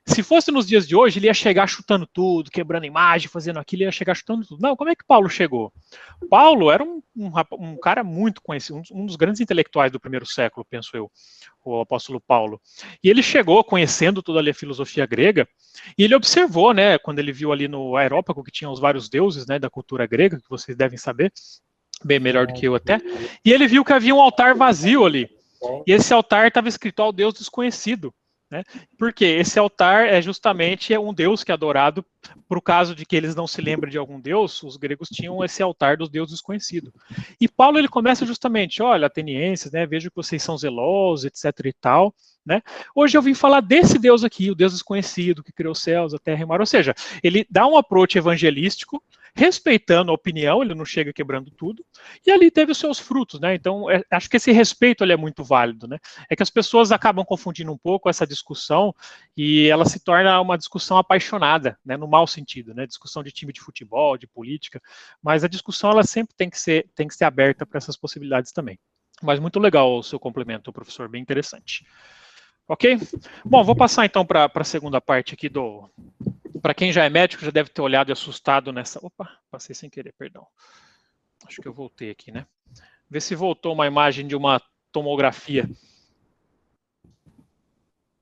Se fosse nos dias de hoje, ele ia chegar chutando tudo, quebrando imagem, fazendo aquilo, ele ia chegar chutando tudo. Não, como é que Paulo chegou? Paulo era um cara muito conhecido, um dos grandes intelectuais do primeiro século, penso eu, o apóstolo Paulo. E ele chegou conhecendo toda ali a filosofia grega, e ele observou, né, quando ele viu ali no Areópago que tinha os vários deuses, né, da cultura grega, que vocês devem saber, bem melhor do que eu até, e ele viu que havia um altar vazio ali, e esse altar estava escrito ao Deus desconhecido, né? Porque esse altar é justamente um deus que é adorado, para o caso de que eles não se lembrem de algum deus, os gregos tinham esse altar dos deuses desconhecidos. E Paulo ele começa justamente, olha, atenienses, né, vejo que vocês são zelosos, etc e tal, né? Hoje eu vim falar desse Deus aqui, o Deus desconhecido, que criou os céus, a terra e o mar, ou seja, ele dá um approach evangelístico, respeitando a opinião, ele não chega quebrando tudo, e ali teve os seus frutos, né? Então, acho que esse respeito ele é muito válido, né? É que as pessoas acabam confundindo um pouco essa discussão e ela se torna uma discussão apaixonada, né? No mau sentido, né? Discussão de time de futebol, de política, mas a discussão ela sempre tem que ser aberta para essas possibilidades também. Mas muito legal o seu complemento, professor, bem interessante. Ok? Bom, vou passar então para a segunda parte aqui do... Para quem já é médico, já deve ter olhado e assustado nessa... Opa, passei sem querer, perdão. Acho que eu voltei aqui, né? Vê se voltou uma imagem de uma tomografia.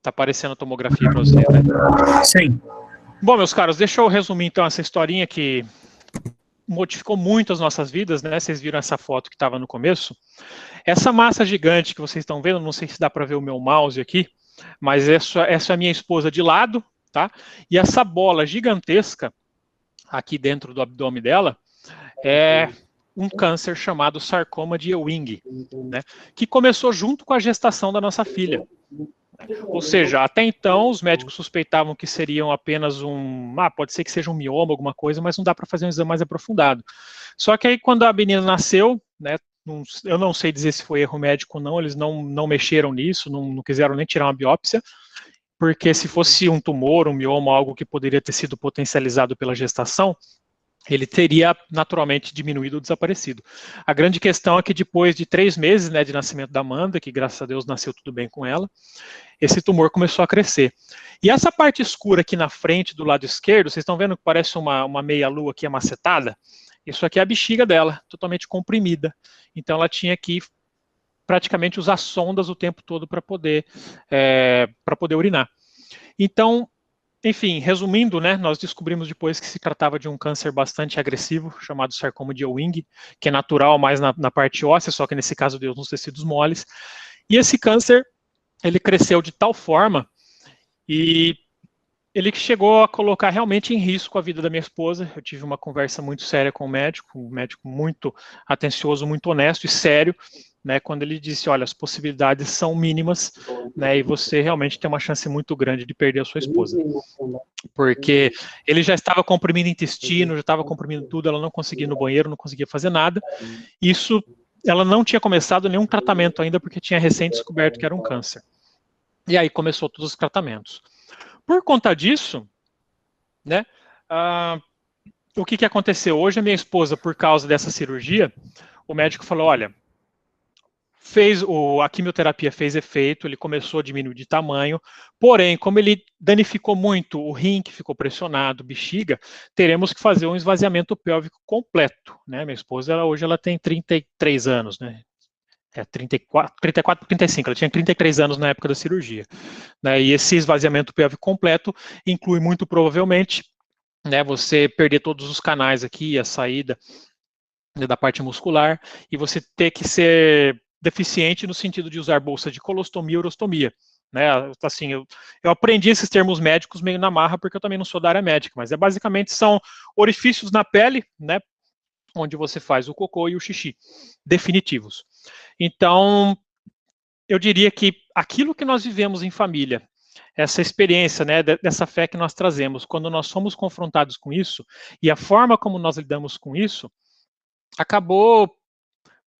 Tá aparecendo a tomografia para você, né? Sim. Bom, meus caros, deixa eu resumir então essa historinha que modificou muito as nossas vidas, né? Vocês viram essa foto que estava no começo. Essa massa gigante que vocês estão vendo, não sei se dá para ver o meu mouse aqui, mas essa é a minha esposa de lado, tá? E essa bola gigantesca aqui dentro do abdômen dela é um câncer chamado sarcoma de Ewing, né? Que começou junto com a gestação da nossa filha. Ou seja, até então os médicos suspeitavam que seriam apenas pode ser que seja um mioma, alguma coisa, mas não dá para fazer um exame mais aprofundado. Só que aí quando a menina nasceu, né, eu não sei dizer se foi erro médico ou não, eles não mexeram nisso, não quiseram nem tirar uma biópsia, porque se fosse um tumor, um mioma, algo que poderia ter sido potencializado pela gestação, ele teria naturalmente diminuído ou desaparecido. A grande questão é que depois de 3 meses, né, de nascimento da Amanda, que graças a Deus nasceu tudo bem com ela, esse tumor começou a crescer. E essa parte escura aqui na frente, do lado esquerdo, vocês estão vendo que parece uma meia-lua aqui amacetada? Isso aqui é a bexiga dela, totalmente comprimida. Então ela tinha que praticamente usar sondas o tempo todo para poder urinar. Então, enfim, resumindo, né, nós descobrimos depois que se tratava de um câncer bastante agressivo, chamado sarcoma de Ewing, que é natural mais na parte óssea, só que nesse caso deu nos tecidos moles. E esse câncer, ele cresceu de tal forma e ele chegou a colocar realmente em risco a vida da minha esposa. Eu tive uma conversa muito séria com um médico muito atencioso, muito honesto e sério, né, quando ele disse, olha, as possibilidades são mínimas, né, e você realmente tem uma chance muito grande de perder a sua esposa. Porque ele já estava comprimindo intestino, já estava comprimindo tudo, ela não conseguia ir no banheiro, não conseguia fazer nada. Isso, ela não tinha começado nenhum tratamento ainda, porque tinha recém descoberto que era um câncer. E aí começou todos os tratamentos. Por conta disso, né, o que aconteceu? Hoje a minha esposa, por causa dessa cirurgia, o médico falou, olha, a quimioterapia fez efeito, ele começou a diminuir de tamanho, porém, como ele danificou muito o rim, que ficou pressionado, bexiga, teremos que fazer um esvaziamento pélvico completo, né? Minha esposa, hoje ela tem 33 anos, né? 34 para 35, ela tinha 33 anos na época da cirurgia, né? E esse esvaziamento pélvico completo inclui muito provavelmente, né, você perder todos os canais aqui, a saída, né, da parte muscular, e você ter que ser deficiente no sentido de usar bolsa de colostomia e urostomia, né? Assim, eu aprendi esses termos médicos meio na marra, porque eu também não sou da área médica, mas basicamente são orifícios na pele, né, onde você faz o cocô e o xixi, definitivos. Então, eu diria que aquilo que nós vivemos em família, essa experiência, né, dessa fé que nós trazemos, quando nós somos confrontados com isso, e a forma como nós lidamos com isso, acabou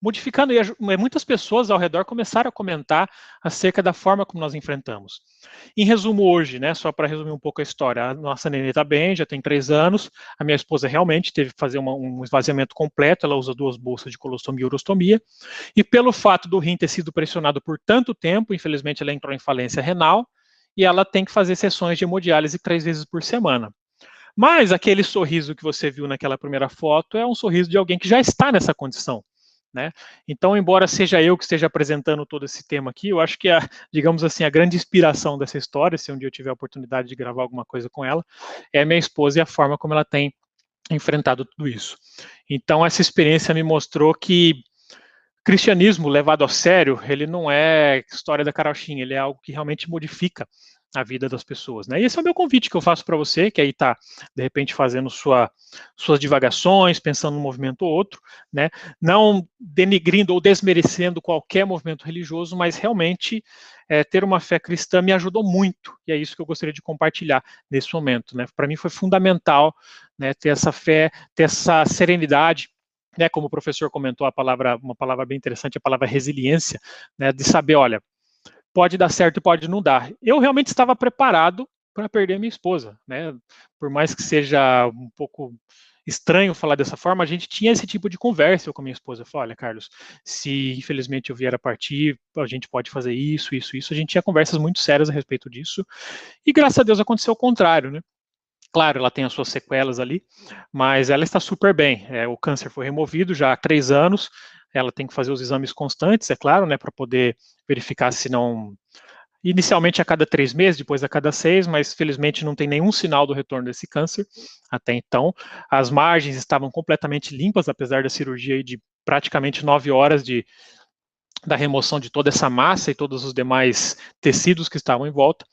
modificando, e muitas pessoas ao redor começaram a comentar acerca da forma como nós enfrentamos. Em resumo, hoje, né, só para resumir um pouco a história, a nossa nenê está bem, já tem 3 anos, a minha esposa realmente teve que fazer um esvaziamento completo, ela usa 2 bolsas de colostomia e urostomia, e pelo fato do rim ter sido pressionado por tanto tempo, infelizmente ela entrou em falência renal, e ela tem que fazer sessões de hemodiálise 3 vezes por semana. Mas aquele sorriso que você viu naquela primeira foto é um sorriso de alguém que já está nessa condição, né? Então, embora seja eu que esteja apresentando todo esse tema aqui, eu acho que digamos assim, a grande inspiração dessa história, se um dia eu tiver a oportunidade de gravar alguma coisa com ela, é a minha esposa e a forma como ela tem enfrentado tudo isso. Então, essa experiência me mostrou que cristianismo levado a sério, ele não é história da carochinha, ele é algo que realmente modifica a vida das pessoas, né? E esse é o meu convite que eu faço para você, que aí está, de repente, fazendo suas divagações, pensando num movimento ou outro, né? Não denigrindo ou desmerecendo qualquer movimento religioso, mas realmente ter uma fé cristã me ajudou muito, e é isso que eu gostaria de compartilhar nesse momento, né? Para mim foi fundamental, né, ter essa fé, ter essa serenidade, né, como o professor comentou, uma palavra bem interessante, a palavra resiliência, né, de saber, olha, pode dar certo e pode não dar. Eu realmente estava preparado para perder minha esposa, né? Por mais que seja um pouco estranho falar dessa forma, a gente tinha esse tipo de conversa com a minha esposa. Eu falei, olha, Carlos, se infelizmente eu vier a partir, a gente pode fazer isso. A gente tinha conversas muito sérias a respeito disso. E graças a Deus aconteceu o contrário, né? Claro, ela tem as suas sequelas ali, mas ela está super bem. O câncer foi removido já há 3 anos, ela tem que fazer os exames constantes, é claro, né, para poder verificar se não... Inicialmente a cada 3 meses, depois a cada 6, mas felizmente não tem nenhum sinal do retorno desse câncer até então. As margens estavam completamente limpas, apesar da cirurgia de praticamente 9 horas da remoção de toda essa massa e todos os demais tecidos que estavam em volta.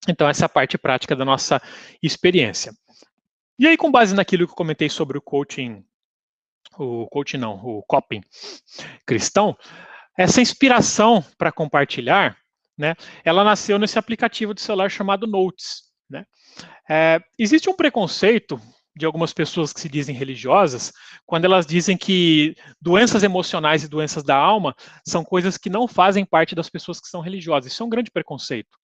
Então, essa é a parte prática da nossa experiência. E aí, com base naquilo que eu comentei sobre o coping cristão, essa inspiração para compartilhar, né, ela nasceu nesse aplicativo de celular chamado Notes, né? Existe um preconceito de algumas pessoas que se dizem religiosas, quando elas dizem que doenças emocionais e doenças da alma são coisas que não fazem parte das pessoas que são religiosas. Isso é um grande preconceito.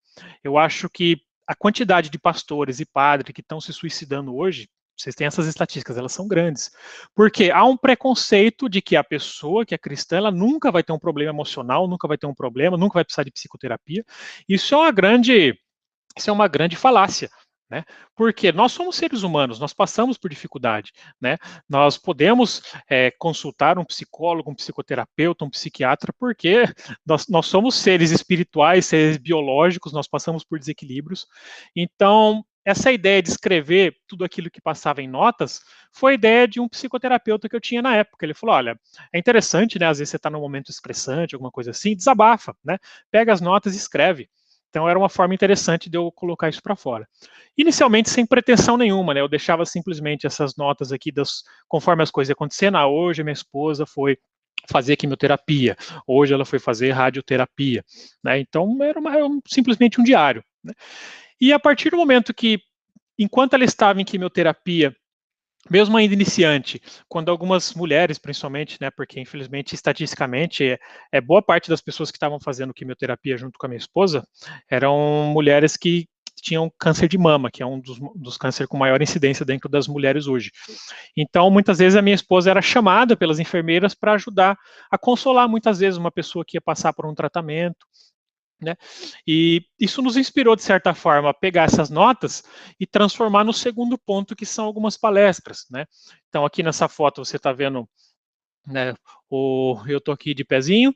Eu acho que a quantidade de pastores e padres que estão se suicidando hoje, vocês têm essas estatísticas, elas são grandes. Porque há um preconceito de que a pessoa que é cristã, ela nunca vai ter um problema emocional, nunca vai ter um problema, nunca vai precisar de psicoterapia. Isso é uma grande falácia, né? Porque nós somos seres humanos, nós passamos por dificuldade, né? Nós podemos consultar um psicólogo, um psicoterapeuta, um psiquiatra, porque nós somos seres espirituais, seres biológicos, nós passamos por desequilíbrios. Então, essa ideia de escrever tudo aquilo que passava em notas foi a ideia de um psicoterapeuta que eu tinha na época. Ele falou, olha, é interessante, né? Às vezes você está num momento estressante, alguma coisa assim, desabafa, né? Pega as notas e escreve. Então era uma forma interessante de eu colocar isso para fora. Inicialmente sem pretensão nenhuma, né? Eu deixava simplesmente essas notas aqui conforme as coisas acontecendo. Hoje minha esposa foi fazer quimioterapia, hoje ela foi fazer radioterapia, né? Então era simplesmente um diário, né? E a partir do momento que, enquanto ela estava em quimioterapia, mesmo ainda iniciante, quando algumas mulheres, principalmente, né, porque infelizmente, estatisticamente, boa parte das pessoas que estavam fazendo quimioterapia junto com a minha esposa eram mulheres que tinham câncer de mama, que é um dos cânceres com maior incidência dentro das mulheres hoje. Então, muitas vezes a minha esposa era chamada pelas enfermeiras para ajudar a consolar, muitas vezes, uma pessoa que ia passar por um tratamento, né? E isso nos inspirou, de certa forma, a pegar essas notas e transformar no segundo ponto, que são algumas palestras, né? Então, aqui nessa foto você está vendo, né, eu estou aqui de pezinho,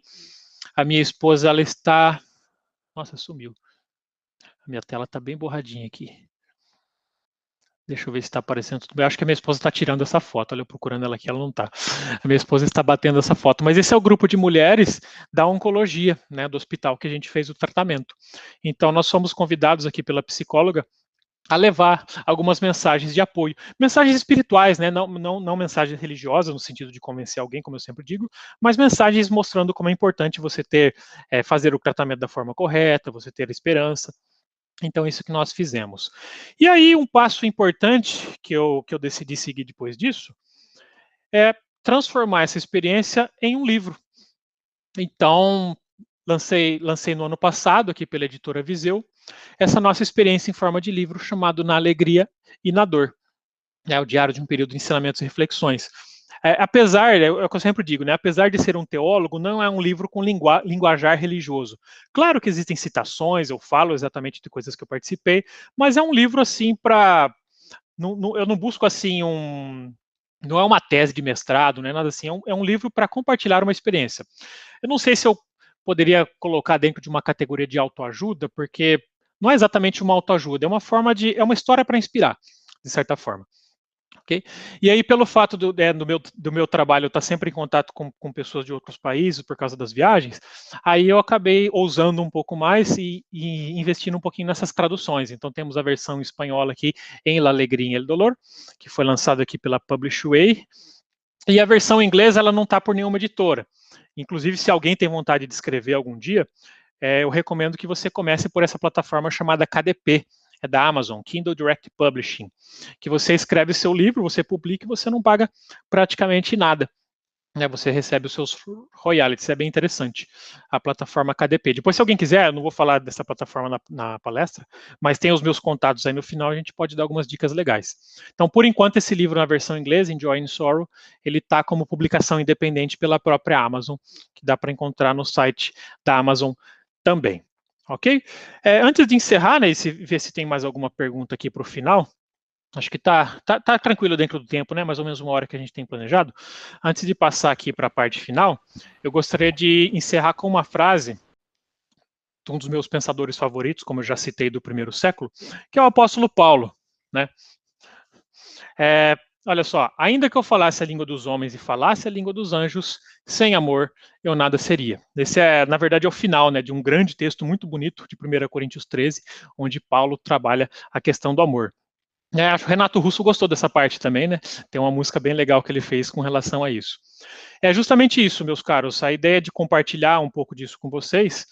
a minha esposa, ela está... Nossa, sumiu. A minha tela está bem borradinha aqui. Deixa eu ver se está aparecendo tudo bem. Eu acho que a minha esposa está tirando essa foto. Olha, eu procurando ela aqui, ela não está. A minha esposa está batendo essa foto. Mas esse é o grupo de mulheres da oncologia, né, do hospital que a gente fez o tratamento. Então, nós fomos convidados aqui pela psicóloga a levar algumas mensagens de apoio. Mensagens espirituais, né, não mensagens religiosas, no sentido de convencer alguém, como eu sempre digo, mas mensagens mostrando como é importante você fazer o tratamento da forma correta, você ter esperança. Então, isso que nós fizemos. E aí, um passo importante que eu decidi seguir depois disso é transformar essa experiência em um livro. Então, lancei no ano passado, aqui pela editora Viseu, essa nossa experiência em forma de livro chamado Na Alegria e na Dor. É o Diário de um Período de Ensinamentos e Reflexões. Apesar, é o que eu sempre digo, né, apesar de ser um teólogo, não é um livro com linguajar religioso. Claro que existem citações, eu falo exatamente de coisas que eu participei, mas é um livro assim para... eu não busco assim não é uma tese de mestrado, não é nada assim, é um livro para compartilhar uma experiência. Eu não sei se eu poderia colocar dentro de uma categoria de autoajuda, porque não é exatamente uma autoajuda, é uma história para inspirar, de certa forma. Okay? E aí, pelo fato do meu trabalho estar sempre em contato com pessoas de outros países, por causa das viagens, aí eu acabei ousando um pouco mais e investindo um pouquinho nessas traduções. Então, temos a versão espanhola aqui, em La Alegría y el Dolor, que foi lançada aqui pela Publish Way, e a versão inglesa, ela não está por nenhuma editora. Inclusive, se alguém tem vontade de escrever algum dia, eu recomendo que você comece por essa plataforma chamada KDP, é da Amazon, Kindle Direct Publishing, que você escreve seu livro, você publica e você não paga praticamente nada. Né, você recebe os seus royalties, é bem interessante, a plataforma KDP. Depois, se alguém quiser, eu não vou falar dessa plataforma na palestra, mas tem os meus contatos aí no final, a gente pode dar algumas dicas legais. Então, por enquanto, esse livro na versão inglesa, Enjoy in Sorrow, ele está como publicação independente pela própria Amazon, que dá para encontrar no site da Amazon também. Ok? Antes de encerrar, né, e ver se tem mais alguma pergunta aqui para o final, acho que tá tranquilo dentro do tempo, né? Mais ou menos uma hora que a gente tem planejado. Antes de passar aqui para a parte final, eu gostaria de encerrar com uma frase de um dos meus pensadores favoritos, como eu já citei do primeiro século, que é o apóstolo Paulo, né? Olha só, ainda que eu falasse a língua dos homens e falasse a língua dos anjos, sem amor eu nada seria. Esse na verdade, é o final, né, de um grande texto muito bonito de 1 Coríntios 13, onde Paulo trabalha a questão do amor. Acho que o Renato Russo gostou dessa parte também, né? Tem uma música bem legal que ele fez com relação a isso. É justamente isso, meus caros, a ideia de compartilhar um pouco disso com vocês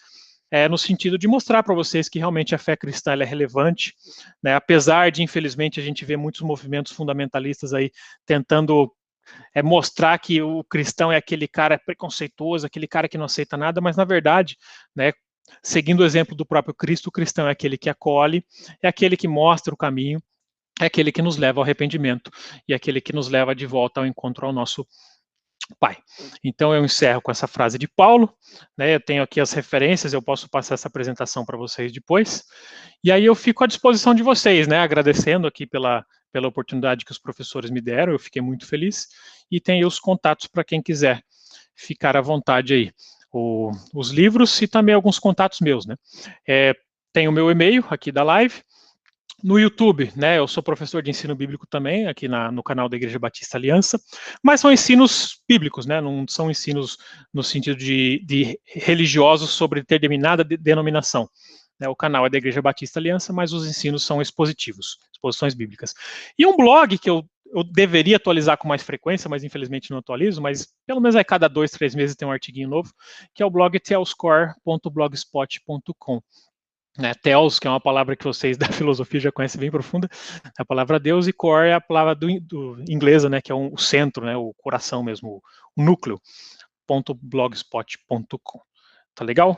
no sentido de mostrar para vocês que realmente a fé cristã ela é relevante, né? Apesar de, infelizmente, a gente ver muitos movimentos fundamentalistas aí tentando mostrar que o cristão é aquele cara preconceituoso, aquele cara que não aceita nada, mas, na verdade, né, seguindo o exemplo do próprio Cristo, o cristão é aquele que acolhe, é aquele que mostra o caminho, é aquele que nos leva ao arrependimento e é aquele que nos leva de volta ao encontro ao nosso Pai. Então eu encerro com essa frase de Paulo, né? Eu tenho aqui as referências, eu posso passar essa apresentação para vocês depois, e aí eu fico à disposição de vocês, né? Agradecendo aqui pela oportunidade que os professores me deram, eu fiquei muito feliz, e tem aí os contatos para quem quiser ficar à vontade aí. Os livros e também alguns contatos meus, né? Tem o meu e-mail aqui da live. No YouTube, né, eu sou professor de ensino bíblico também, aqui no canal da Igreja Batista Aliança, mas são ensinos bíblicos, né, não são ensinos no sentido de religiosos sobre determinada denominação. Né, o canal é da Igreja Batista Aliança, mas os ensinos são expositivos, exposições bíblicas. E um blog que eu deveria atualizar com mais frequência, mas infelizmente não atualizo, mas pelo menos a cada 2, 3 meses tem um artiguinho novo, que é o blog theoscore.blogspot.com. Né, Theos, que é uma palavra que vocês da filosofia já conhecem bem profunda, é a palavra Deus, e core é a palavra do inglesa, né, que é o centro, né, o coração mesmo, o núcleo, .blogspot.com. Tá legal?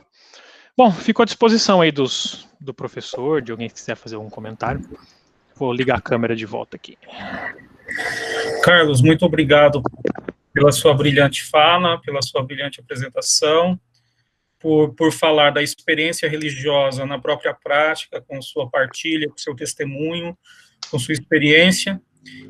Bom, fico à disposição aí do professor, de alguém que quiser fazer algum comentário. Vou ligar a câmera de volta aqui. Carlos, muito obrigado pela sua brilhante fala, pela sua brilhante apresentação, por falar da experiência religiosa na própria prática, com sua partilha, com seu testemunho, com sua experiência.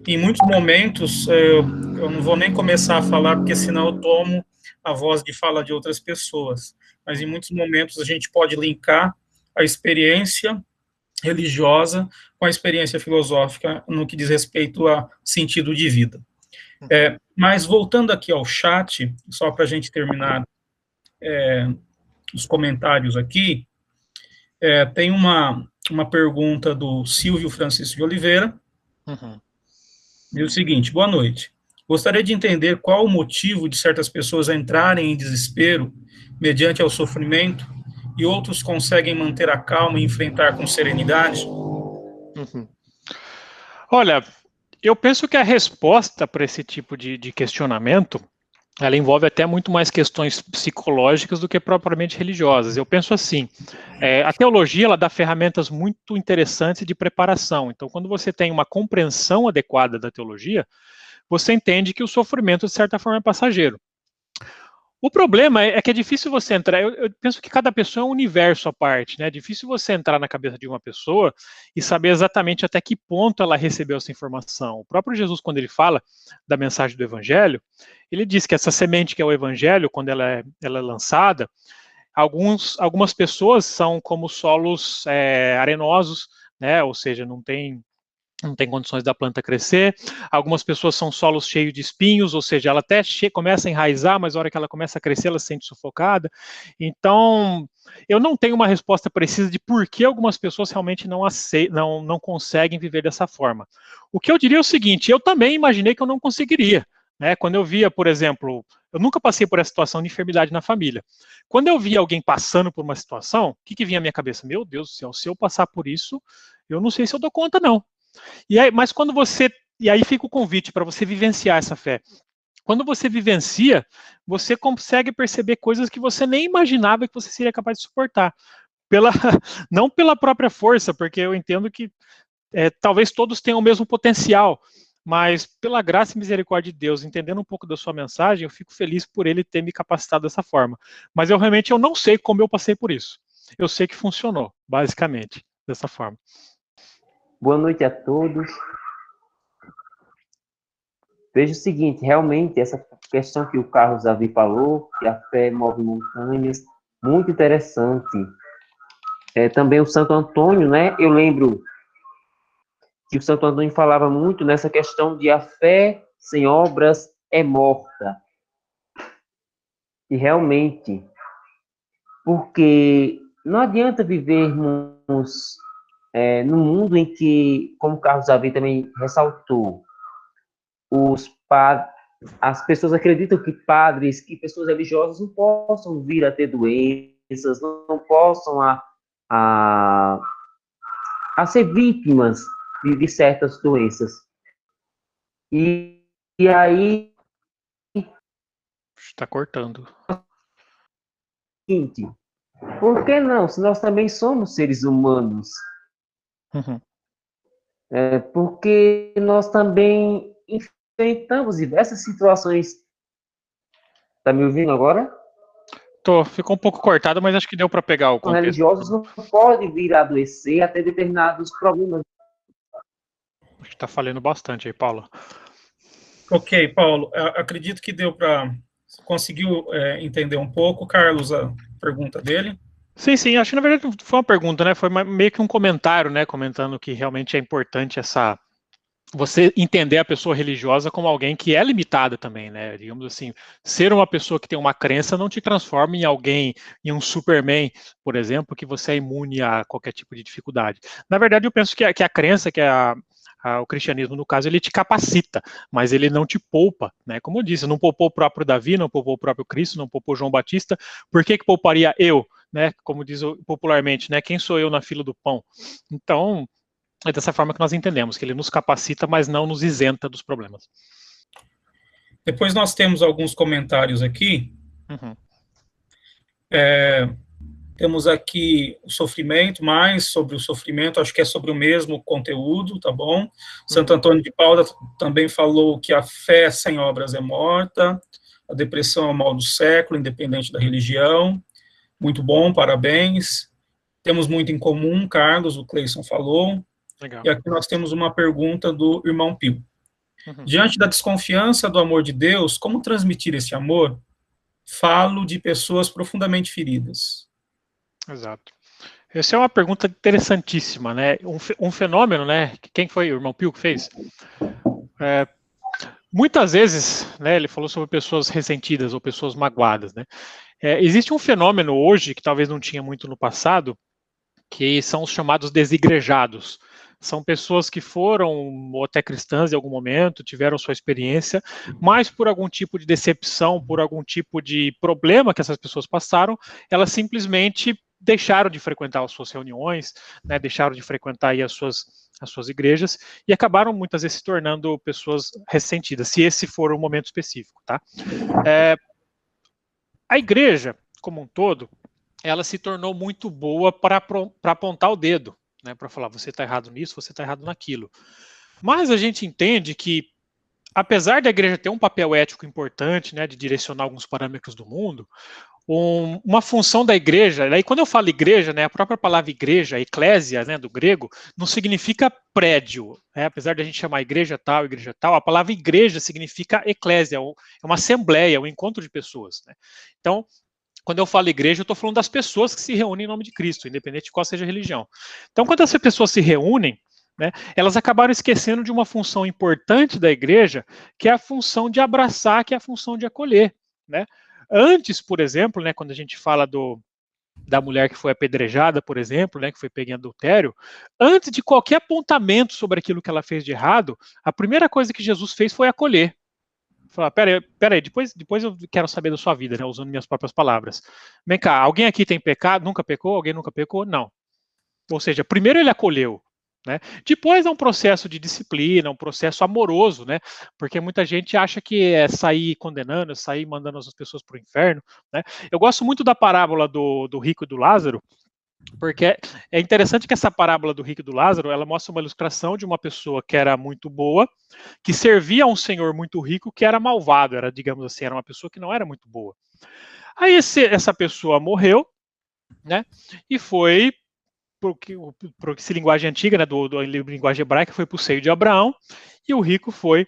Em muitos momentos, eu não vou nem começar a falar, porque senão eu tomo a voz de fala de outras pessoas, mas em muitos momentos a gente pode linkar a experiência religiosa com a experiência filosófica no que diz respeito a sentido de vida. Mas voltando aqui ao chat, só para a gente terminar os comentários aqui, tem uma pergunta do Silvio Francisco de Oliveira, diz o seguinte: boa noite, gostaria de entender qual o motivo de certas pessoas entrarem em desespero mediante ao sofrimento e outros conseguem manter a calma e enfrentar com serenidade? Olha, eu penso que a resposta para esse tipo de questionamento, ela envolve até muito mais questões psicológicas do que propriamente religiosas. Eu penso assim, a teologia, ela dá ferramentas muito interessantes de preparação. Então, quando você tem uma compreensão adequada da teologia, você entende que o sofrimento, de certa forma, é passageiro. O problema é que é difícil você entrar, eu penso que cada pessoa é um universo à parte, né? É difícil você entrar na cabeça de uma pessoa e saber exatamente até que ponto ela recebeu essa informação. O próprio Jesus, quando ele fala da mensagem do Evangelho, ele diz que essa semente que é o Evangelho, quando ela é lançada, algumas pessoas são como solos arenosos, né? Ou seja, não tem condições da planta crescer. Algumas pessoas são solos cheios de espinhos, ou seja, ela até começa a enraizar, mas na hora que ela começa a crescer, ela se sente sufocada. Então, eu não tenho uma resposta precisa de por que algumas pessoas realmente não conseguem viver dessa forma. O que eu diria é o seguinte: eu também imaginei que eu não conseguiria. Né? Quando eu via, por exemplo, eu nunca passei por essa situação de enfermidade na família. Quando eu via alguém passando por uma situação, o que vinha à minha cabeça? Meu Deus do céu, se eu passar por isso, eu não sei se eu dou conta, não. Mas quando e aí fica o convite para você vivenciar essa fé. Quando você vivencia, você consegue perceber coisas que você nem imaginava que você seria capaz de suportar. Não pela própria força, porque eu entendo que talvez todos tenham o mesmo potencial, mas pela graça e misericórdia de Deus, entendendo um pouco da sua mensagem, eu fico feliz por ele ter me capacitado dessa forma. Mas eu realmente não sei como eu passei por isso. Eu sei que funcionou, basicamente, dessa forma. Boa noite a todos. Veja o seguinte, realmente, essa questão que o Carlos Davi falou, que a fé move montanhas, muito interessante. Também o Santo Antônio, né? Eu lembro que o Santo Antônio falava muito nessa questão de a fé sem obras é morta. E realmente, porque não adianta vivermos no mundo em que, como o Carlos Davi também ressaltou, as pessoas acreditam que que pessoas religiosas não possam vir a ter doenças, não possam a ser vítimas de certas doenças. E aí... Está cortando. Seguinte, Por que não? Se nós também somos seres humanos. Uhum. Porque nós também enfrentamos diversas situações. Tá me ouvindo agora? Ficou um pouco cortado, mas acho que deu para pegar o contexto. Os religiosos não podem vir a adoecer a ter determinados problemas. Acho que está falhando bastante aí, Paulo. Ok, Paulo, acredito que deu para... Conseguiu entender um pouco, Carlos, a pergunta dele? Sim, acho que na verdade não foi uma pergunta, né? Foi meio que um comentário, né? Comentando que realmente é importante você entender a pessoa religiosa como alguém que é limitada também, né? Digamos assim, ser uma pessoa que tem uma crença não te transforma em alguém, em um Superman, por exemplo, que você é imune a qualquer tipo de dificuldade. Na verdade, eu penso que a crença, que o cristianismo, no caso, ele te capacita, mas ele não te poupa, né? Como eu disse, não poupou o próprio Davi, não poupou o próprio Cristo, não poupou João Batista, por que pouparia eu, né? Como diz popularmente, né? Quem sou eu na fila do pão? Então, é dessa forma que nós entendemos, que ele nos capacita, mas não nos isenta dos problemas. Depois nós temos alguns comentários aqui. Uhum. Temos aqui o sofrimento, mais sobre o sofrimento, acho que é sobre o mesmo conteúdo, tá bom? Santo Antônio de Paula também falou que a fé sem obras é morta, a depressão é o mal do século, independente da religião. Muito bom, parabéns. Temos muito em comum, Carlos, o Cleison falou. Legal. E aqui nós temos uma pergunta do irmão Pio. Diante da desconfiança do amor de Deus, como transmitir esse amor? Falo de pessoas profundamente feridas. Exato. Essa é uma pergunta interessantíssima, né? Um fenômeno, né? Quem foi o irmão Pio que fez? Muitas vezes, né? Ele falou sobre pessoas ressentidas ou pessoas magoadas, né? Existe um fenômeno hoje que talvez não tinha muito no passado, que são os chamados desigrejados. São pessoas que foram ou até cristãs em algum momento, tiveram sua experiência, mas por algum tipo de decepção, por algum tipo de problema que essas pessoas passaram, elas simplesmente deixaram de frequentar as suas reuniões, né, deixaram de frequentar aí as suas igrejas e acabaram muitas vezes se tornando pessoas ressentidas, se esse for um momento específico, tá? A igreja, como um todo, ela se tornou muito boa para apontar o dedo, né, para falar, você está errado nisso, você está errado naquilo. Mas a gente entende que, apesar da igreja ter um papel ético importante, né, de direcionar alguns parâmetros do mundo, uma função da igreja, aí quando eu falo igreja, né, a própria palavra igreja, eclésia, né, do grego, não significa prédio, né, apesar de a gente chamar igreja tal, a palavra igreja significa eclésia, é uma assembleia, um encontro de pessoas, né? Então, quando eu falo igreja, eu estou falando das pessoas que se reúnem em nome de Cristo, independente de qual seja a religião. Então, quando essas pessoas se reúnem, né, elas acabaram esquecendo de uma função importante da igreja, que é a função de abraçar, que é a função de acolher, né? Antes, por exemplo, né, quando a gente fala da mulher que foi apedrejada, por exemplo, né, que foi pega em adultério, antes de qualquer apontamento sobre aquilo que ela fez de errado, a primeira coisa que Jesus fez foi acolher. Falar, peraí, depois eu quero saber da sua vida, né, usando minhas próprias palavras. Vem cá, alguém aqui tem pecado? Nunca pecou? Alguém nunca pecou? Não. Ou seja, primeiro ele acolheu, né? Depois é um processo de disciplina, um processo amoroso, né? Porque muita gente acha que é sair condenando, sair mandando as pessoas para o inferno, né? Eu gosto muito da parábola do rico e do Lázaro, porque é interessante que essa parábola do rico e do Lázaro, ela mostra uma ilustração de uma pessoa que era muito boa, que servia a um senhor muito rico, que era malvado, era, digamos assim, era uma pessoa que não era muito boa. Aí essa pessoa morreu, né, e foi para essa linguagem antiga, né, da linguagem hebraica, foi para o seio de Abraão, e o rico foi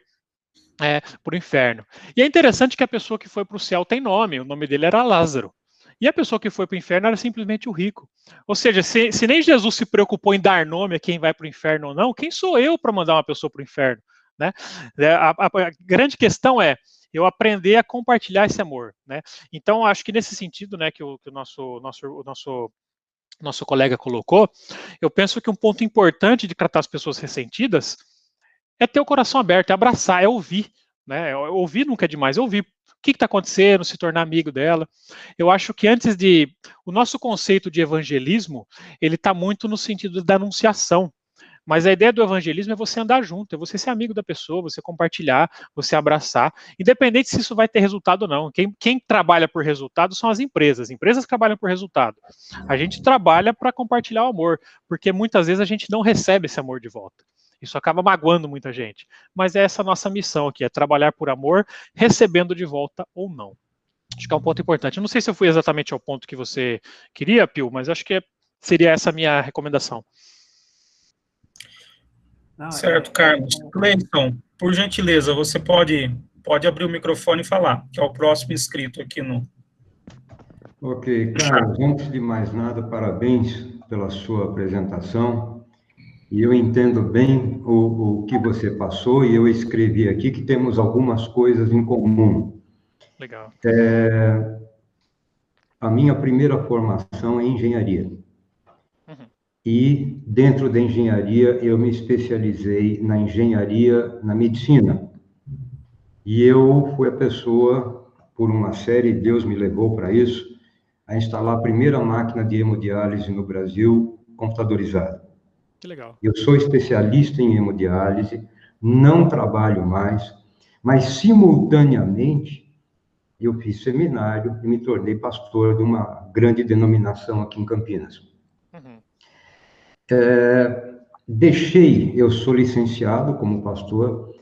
para o inferno. E é interessante que a pessoa que foi para o céu tem nome, o nome dele era Lázaro. E a pessoa que foi para o inferno era simplesmente o rico. Ou seja, se nem Jesus se preocupou em dar nome a quem vai para o inferno ou não, quem sou eu para mandar uma pessoa para o inferno? Né? A grande questão é eu aprender a compartilhar esse amor. Né? Então, acho que nesse sentido, né, que o nosso colega colocou, eu penso que um ponto importante de tratar as pessoas ressentidas é ter o coração aberto, é abraçar, é ouvir. Né? Ouvir nunca é demais, é ouvir. O que está acontecendo, se tornar amigo dela. Eu acho que o nosso conceito de evangelismo, ele está muito no sentido da anunciação. Mas a ideia do evangelismo é você andar junto, é você ser amigo da pessoa, você compartilhar, você abraçar, independente se isso vai ter resultado ou não. Quem trabalha por resultado são as empresas que trabalham por resultado. A gente trabalha para compartilhar o amor, porque muitas vezes a gente não recebe esse amor de volta. Isso acaba magoando muita gente. Mas é essa a nossa missão aqui, é trabalhar por amor, recebendo de volta ou não. Acho que é um ponto importante. Eu não sei se eu fui exatamente ao ponto que você queria, Pio, mas acho que seria essa a minha recomendação. Certo, Carlos. Cleiton, por gentileza, você pode abrir o microfone e falar, que é o próximo inscrito aqui no... Ok, Carlos, antes de mais nada, parabéns pela sua apresentação. E eu entendo bem o que você passou, e eu escrevi aqui que temos algumas coisas em comum. Legal. A minha primeira formação é engenharia. E, dentro da engenharia, eu me especializei na engenharia, na medicina. E eu fui a pessoa, por uma série, Deus me levou para isso, a instalar a primeira máquina de hemodiálise no Brasil, computadorizada. Que legal. Eu sou especialista em hemodiálise, não trabalho mais, mas, simultaneamente, eu fiz seminário e me tornei pastor de uma grande denominação aqui em Campinas. Eu sou licenciado como pastor,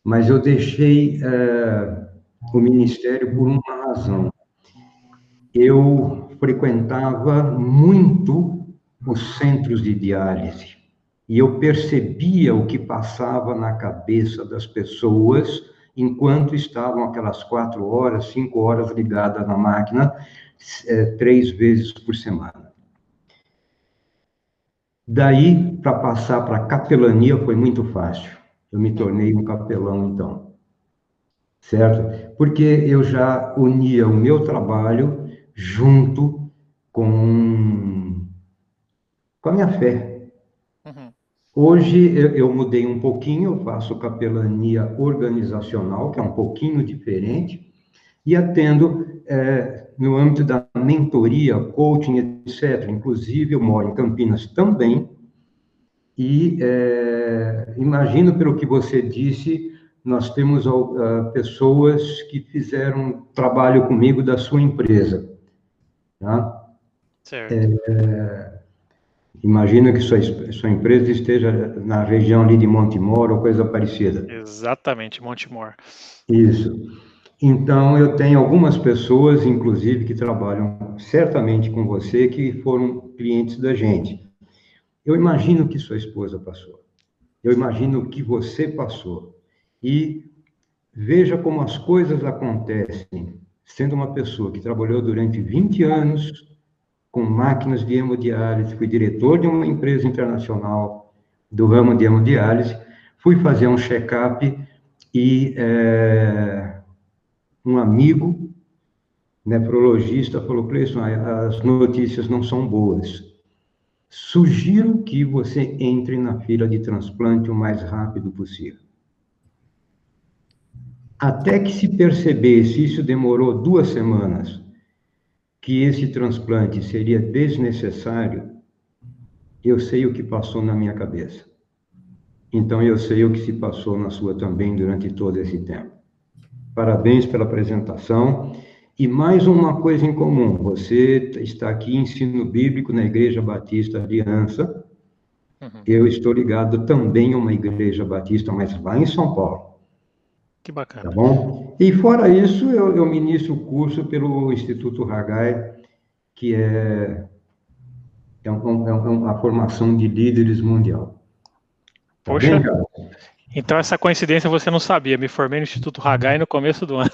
mas eu deixei o ministério por uma razão. Eu frequentava muito os centros de diálise e eu percebia o que passava na cabeça das pessoas enquanto estavam aquelas 4 horas, 5 horas ligadas na máquina, 3 vezes por semana. Daí, para passar para a capelania, foi muito fácil. Eu me tornei um capelão, então. Certo? Porque eu já unia o meu trabalho junto com a minha fé. Hoje, eu mudei um pouquinho, eu faço capelania organizacional, que é um pouquinho diferente, e atendo no âmbito da mentoria, coaching, etc. Inclusive, eu moro em Campinas também, e imagino, pelo que você disse, nós temos pessoas que fizeram trabalho comigo da sua empresa. Tá? Certo. Imagino que sua empresa esteja na região ali de Montemor ou coisa parecida. Exatamente, Montemor. Isso. Então, eu tenho algumas pessoas, inclusive, que trabalham certamente com você, que foram clientes da gente. Eu imagino que sua esposa passou. Eu imagino que você passou. E veja como as coisas acontecem, sendo uma pessoa que trabalhou durante 20 anos com máquinas de hemodiálise, fui diretor de uma empresa internacional do ramo de hemodiálise, fui fazer um check-up e um amigo, nefrologista, falou: Cleiton, as notícias não são boas. Sugiro que você entre na fila de transplante o mais rápido possível. Até que se percebesse, isso demorou 2 semanas, que esse transplante seria desnecessário, eu sei o que passou na minha cabeça. Então, eu sei o que se passou na sua também durante todo esse tempo. Parabéns pela apresentação. E mais uma coisa em comum, você está aqui em ensino bíblico na Igreja Batista Aliança. Eu estou ligado também a uma Igreja Batista, mas lá em São Paulo. Que bacana. Tá bom? E fora isso, eu ministro o curso pelo Instituto Haggai, que é uma formação de líderes mundial. Tá Poxa, bem, cara? Então essa coincidência você não sabia. Me formei no Instituto Haggai no começo do ano.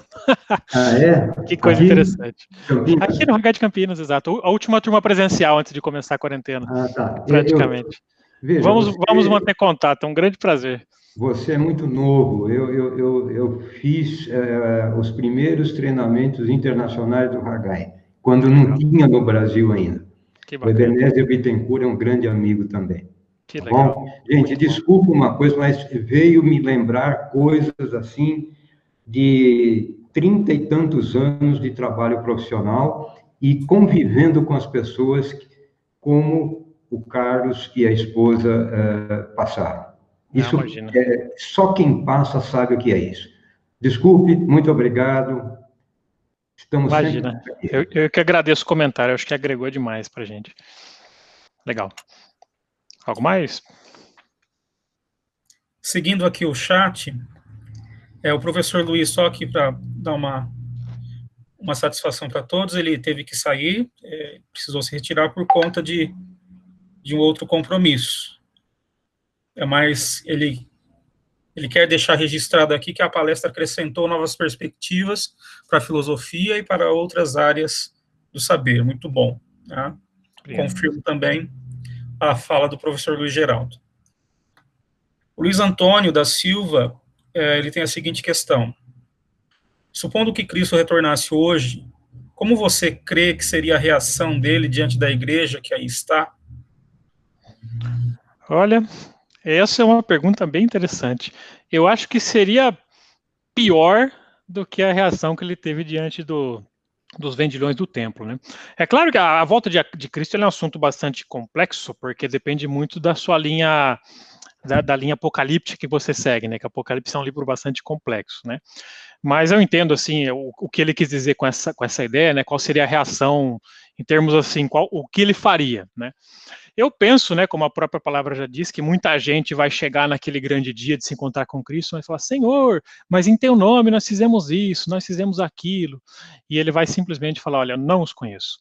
Ah, é? Que coisa Aqui? interessante. Campinas? Aqui no Haggai de Campinas, exato. A última turma presencial antes de começar a quarentena. Ah, tá. Praticamente. Veja, vamos manter contato, é um grande prazer. Você é muito novo. Eu fiz os primeiros treinamentos internacionais do Haggai, quando não tinha no Brasil ainda. Que o bacana. Ebenezer Bittencourt é um grande amigo também. Que tá legal. Bom? Gente, desculpa uma coisa, mas veio me lembrar coisas assim de 30 e tantos anos de trabalho profissional e convivendo com as pessoas como o Carlos e a esposa passaram. Isso, só quem passa sabe o que é isso. Desculpe, muito obrigado. Estamos Imagina. Eu que agradeço o comentário, acho que agregou demais para a gente. Legal. Algo mais? Seguindo aqui o chat, o professor Luiz, só aqui para dar uma satisfação para todos, ele teve que sair, precisou se retirar por conta de um outro compromisso. Mas ele quer deixar registrado aqui que a palestra acrescentou novas perspectivas para a filosofia e para outras áreas do saber. Muito bom. Tá? Confirmo também a fala do professor Luiz Geraldo. O Luiz Antônio da Silva, ele tem a seguinte questão. Supondo que Cristo retornasse hoje, como você crê que seria a reação dele diante da igreja que aí está? Olha, essa é uma pergunta bem interessante. Eu acho que seria pior do que a reação que ele teve diante dos vendilhões do templo, né? É claro que a volta de Cristo é um assunto bastante complexo, porque depende muito da sua linha, da linha apocalíptica que você segue, né? Que Apocalipse é um livro bastante complexo, né? Mas eu entendo, assim, o que ele quis dizer com essa ideia, né? Qual seria a reação, em termos, assim, o que ele faria, né? Eu penso, né, como a própria palavra já diz, que muita gente vai chegar naquele grande dia de se encontrar com Cristo e vai falar, Senhor, mas em teu nome nós fizemos isso, nós fizemos aquilo, e ele vai simplesmente falar, olha, não os conheço.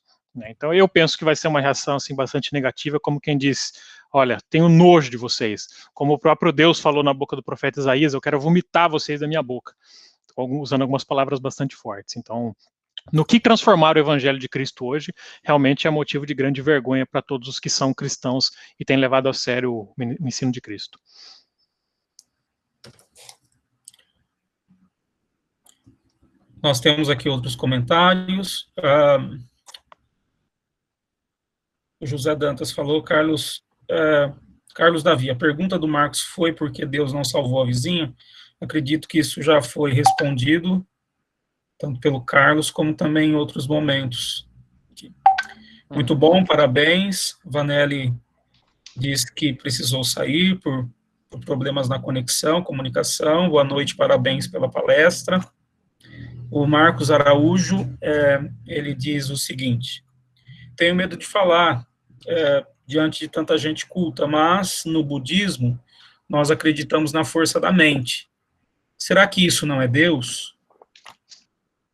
Então eu penso que vai ser uma reação assim, bastante negativa, como quem diz, olha, tenho nojo de vocês, como o próprio Deus falou na boca do profeta Isaías, eu quero vomitar vocês da minha boca, usando algumas palavras bastante fortes. Então, no que transformar o Evangelho de Cristo hoje, realmente é motivo de grande vergonha para todos os que são cristãos e têm levado a sério o ensino de Cristo. Nós temos aqui outros comentários. O José Dantas falou, Carlos Davi, a pergunta do Marcos foi por que Deus não salvou a vizinha? Acredito que isso já foi respondido, tanto pelo Carlos, como também em outros momentos. Muito bom, parabéns. Vanelli disse que precisou sair por problemas na conexão, comunicação. Boa noite, parabéns pela palestra. O Marcos Araújo, ele diz o seguinte, tenho medo de falar diante de tanta gente culta, mas no budismo nós acreditamos na força da mente. Será que isso não é Deus?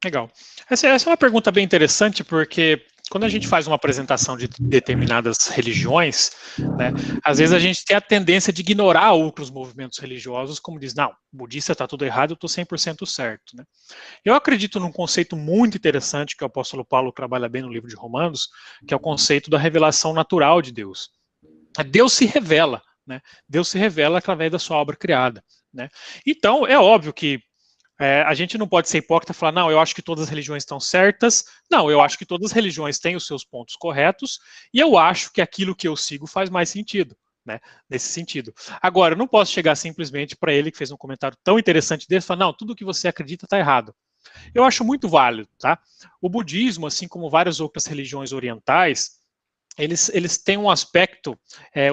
Legal. Essa é uma pergunta bem interessante, porque quando a gente faz uma apresentação de determinadas religiões, né, às vezes a gente tem a tendência de ignorar outros movimentos religiosos, como diz, não, o budista está tudo errado, eu estou 100% certo. Né? Eu acredito num conceito muito interessante que o apóstolo Paulo trabalha bem no livro de Romanos, que é o conceito da revelação natural de Deus. Deus se revela, né? Deus se revela através da sua obra criada. Né? Então, é óbvio que a gente não pode ser hipócrita e falar, não, eu acho que todas as religiões estão certas. Não, eu acho que todas as religiões têm os seus pontos corretos e eu acho que aquilo que eu sigo faz mais sentido, né? Nesse sentido. Agora, eu não posso chegar simplesmente para ele, que fez um comentário tão interessante dele, e falar, não, tudo que você acredita está errado. Eu acho muito válido, tá? O budismo, assim como várias outras religiões orientais, eles têm um aspecto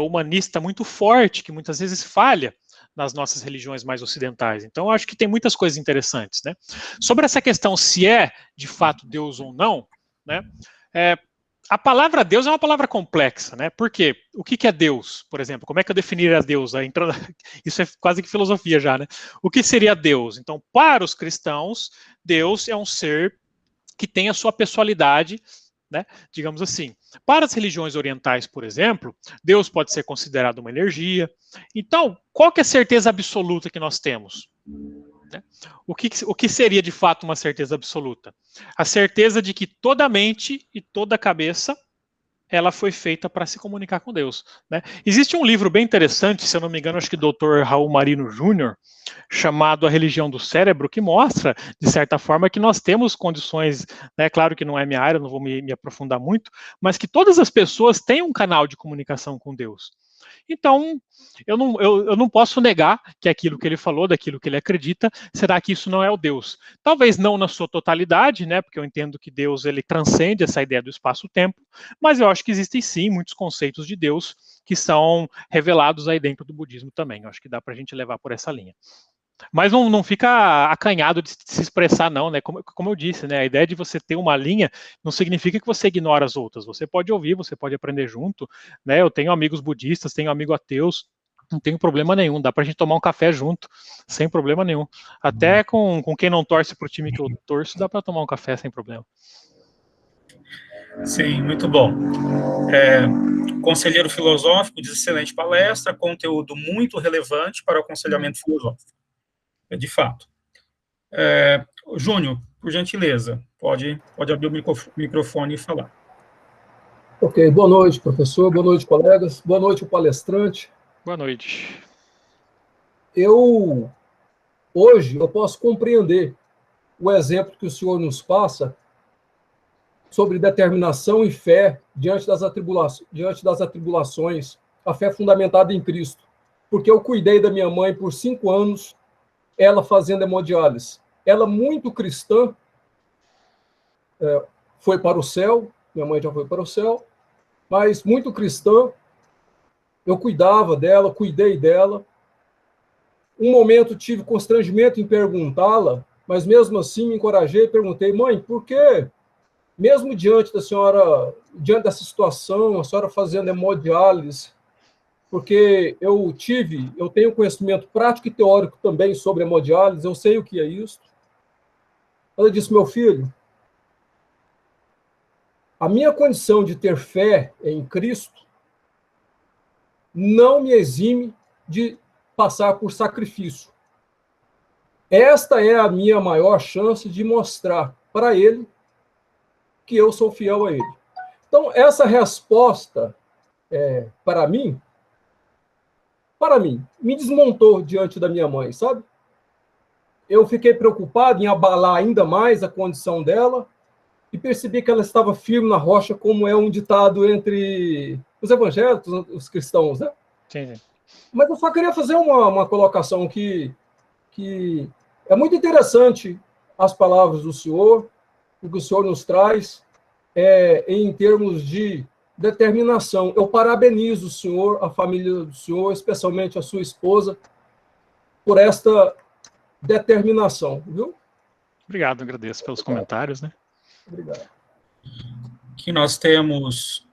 humanista muito forte, que muitas vezes falha nas nossas religiões mais ocidentais. Então, eu acho que tem muitas coisas interessantes, né? Sobre essa questão se é, de fato, Deus ou não, né? A palavra Deus é uma palavra complexa, né? Por quê? O que é Deus, por exemplo? Como é que eu definiria Deus? Isso é quase que filosofia já, né? O que seria Deus? Então, para os cristãos, Deus é um ser que tem a sua pessoalidade, né? Digamos assim. Para as religiões orientais, por exemplo, Deus pode ser considerado uma energia. Então, qual que é a certeza absoluta que nós temos? O que seria, de fato, uma certeza absoluta? A certeza de que toda mente e toda cabeça, ela foi feita para se comunicar com Deus. Né? Existe um livro bem interessante, se eu não me engano, acho que o Dr. Raul Marino Jr., chamado A Religião do Cérebro, que mostra, de certa forma, que nós temos condições, né, claro que não é minha área, não vou me aprofundar muito, mas que todas as pessoas têm um canal de comunicação com Deus. Então, eu não posso negar que aquilo que ele falou, daquilo que ele acredita, será que isso não é o Deus? Talvez não na sua totalidade, né, porque eu entendo que Deus ele transcende essa ideia do espaço-tempo, mas eu acho que existem sim muitos conceitos de Deus que são revelados aí dentro do budismo também. Eu acho que dá para a gente levar por essa linha. Mas não fica acanhado de se expressar, não, né? Como eu disse, né? A ideia de você ter uma linha não significa que você ignora as outras. Você pode ouvir, você pode aprender junto, né? Eu tenho amigos budistas, tenho amigos ateus, não tenho problema nenhum. Dá pra gente tomar um café junto, sem problema nenhum. Até com quem não torce pro time que eu torço, dá pra tomar um café sem problema. Sim, muito bom. Conselheiro filosófico, de excelente palestra, conteúdo muito relevante para o aconselhamento filosófico. De fato. Júnior, por gentileza, pode abrir o microfone e falar. Ok, boa noite, professor, boa noite, colegas, boa noite, o palestrante. Boa noite. Hoje, eu posso compreender o exemplo que o senhor nos passa sobre determinação e fé diante das atribulações, a fé fundamentada em Cristo. Porque eu cuidei da minha mãe por 5 anos, ela fazendo hemodiálise. Ela, muito cristã, foi para o céu, minha mãe já foi para o céu, mas muito cristã, eu cuidava dela, cuidei dela. Um momento tive constrangimento em perguntá-la, mas mesmo assim me encorajei e perguntei: mãe, por que, mesmo diante dessa situação, a senhora fazendo hemodiálise, porque eu tenho conhecimento prático e teórico também sobre hemodiálise, eu sei o que é isso. Ela disse: meu filho, a minha condição de ter fé em Cristo não me exime de passar por sacrifício. Esta é a minha maior chance de mostrar para ele que eu sou fiel a ele. Então, essa resposta, para mim, me desmontou diante da minha mãe, sabe? Eu fiquei preocupado em abalar ainda mais a condição dela e percebi que ela estava firme na rocha, como é um ditado entre os evangélicos, os cristãos, né? Sim. Mas eu só queria fazer uma colocação que é muito interessante as palavras do senhor, o que o senhor nos traz em termos de determinação. Eu parabenizo o senhor, a família do senhor, especialmente a sua esposa, por esta determinação, viu? Obrigado, agradeço pelos comentários, né? Obrigado. Aqui nós temos...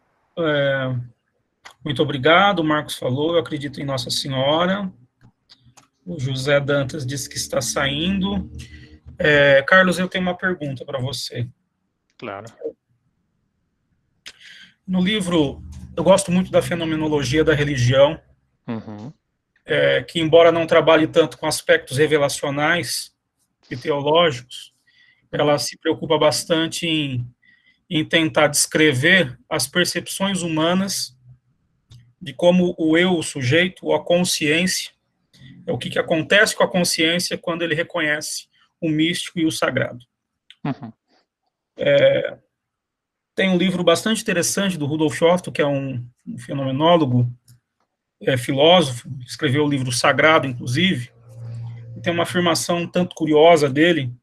muito obrigado, o Marcos falou, eu acredito em Nossa Senhora. O José Dantas disse que está saindo. Carlos, eu tenho uma pergunta para você. Claro. No livro, eu gosto muito da fenomenologia da religião, que embora não trabalhe tanto com aspectos revelacionais e teológicos, ela se preocupa bastante em tentar descrever as percepções humanas de como o eu, o sujeito, ou a consciência, o que acontece com a consciência quando ele reconhece o místico e o sagrado. Tem um livro bastante interessante do Rudolf Otto, que é um fenomenólogo, filósofo, escreveu o livro Sagrado, inclusive, e tem uma afirmação um tanto curiosa dele,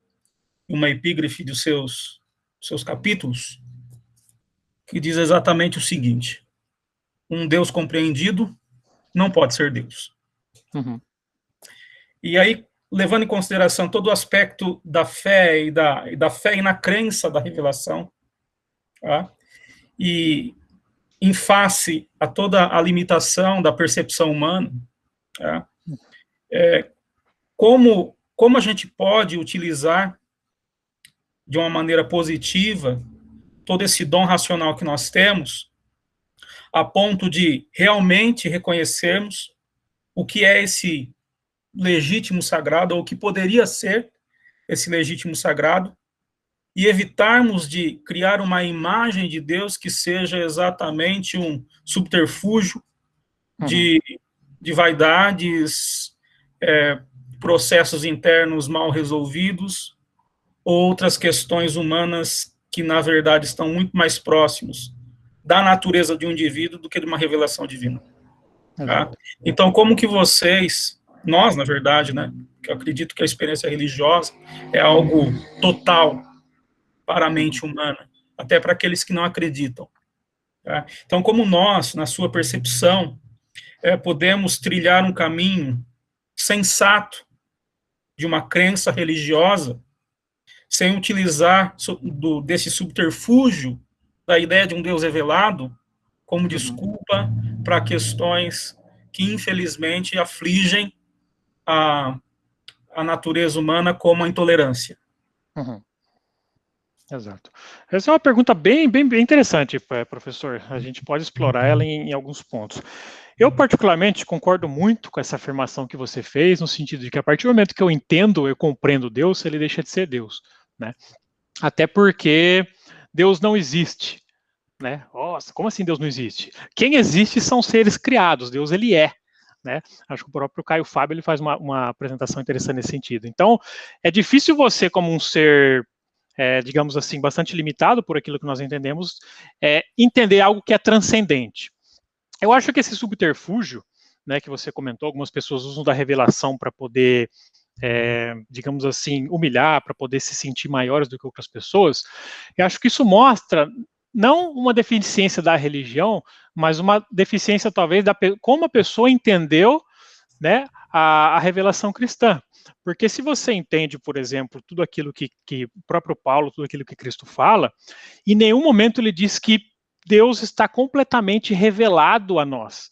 uma epígrafe dos seus capítulos, que diz exatamente o seguinte: um Deus compreendido não pode ser Deus. E aí, levando em consideração todo o aspecto da fé e da fé e na crença da revelação, tá? E em face a toda a limitação da percepção humana, tá? Como a gente pode utilizar de uma maneira positiva todo esse dom racional que nós temos, a ponto de realmente reconhecermos o que é esse legítimo sagrado, ou o que poderia ser esse legítimo sagrado, e evitarmos de criar uma imagem de Deus que seja exatamente um subterfúgio de vaidades, processos internos mal resolvidos, outras questões humanas que, na verdade, estão muito mais próximos da natureza de um indivíduo do que de uma revelação divina. Tá? Então, como que nós, na verdade, né, que eu acredito que a experiência religiosa é algo total para a mente humana, até para aqueles que não acreditam. Tá? Então, como nós, na sua percepção, podemos trilhar um caminho sensato de uma crença religiosa, sem utilizar desse subterfúgio da ideia de um Deus revelado como desculpa para questões que, infelizmente, afligem a natureza humana, como a intolerância. Exato. Essa é uma pergunta bem interessante, professor. A gente pode explorar ela em alguns pontos. Eu, particularmente, concordo muito com essa afirmação que você fez, no sentido de que a partir do momento que eu compreendo Deus, ele deixa de ser Deus, né? Até porque Deus não existe, né? Nossa, como assim Deus não existe? Quem existe são seres criados, Deus ele é, né? Acho que o próprio Caio Fábio ele faz uma apresentação interessante nesse sentido. Então, é difícil você, como um ser, digamos assim, bastante limitado por aquilo que nós entendemos, entender algo que é transcendente. Eu acho que esse subterfúgio, né, que você comentou, algumas pessoas usam da revelação para poder, digamos assim, humilhar, para poder se sentir maiores do que outras pessoas. Eu acho que isso mostra não uma deficiência da religião, mas uma deficiência talvez como a pessoa entendeu, né, a revelação cristã. Porque se você entende, por exemplo, tudo aquilo que o próprio Paulo, tudo aquilo que Cristo fala, em nenhum momento ele diz que Deus está completamente revelado a nós.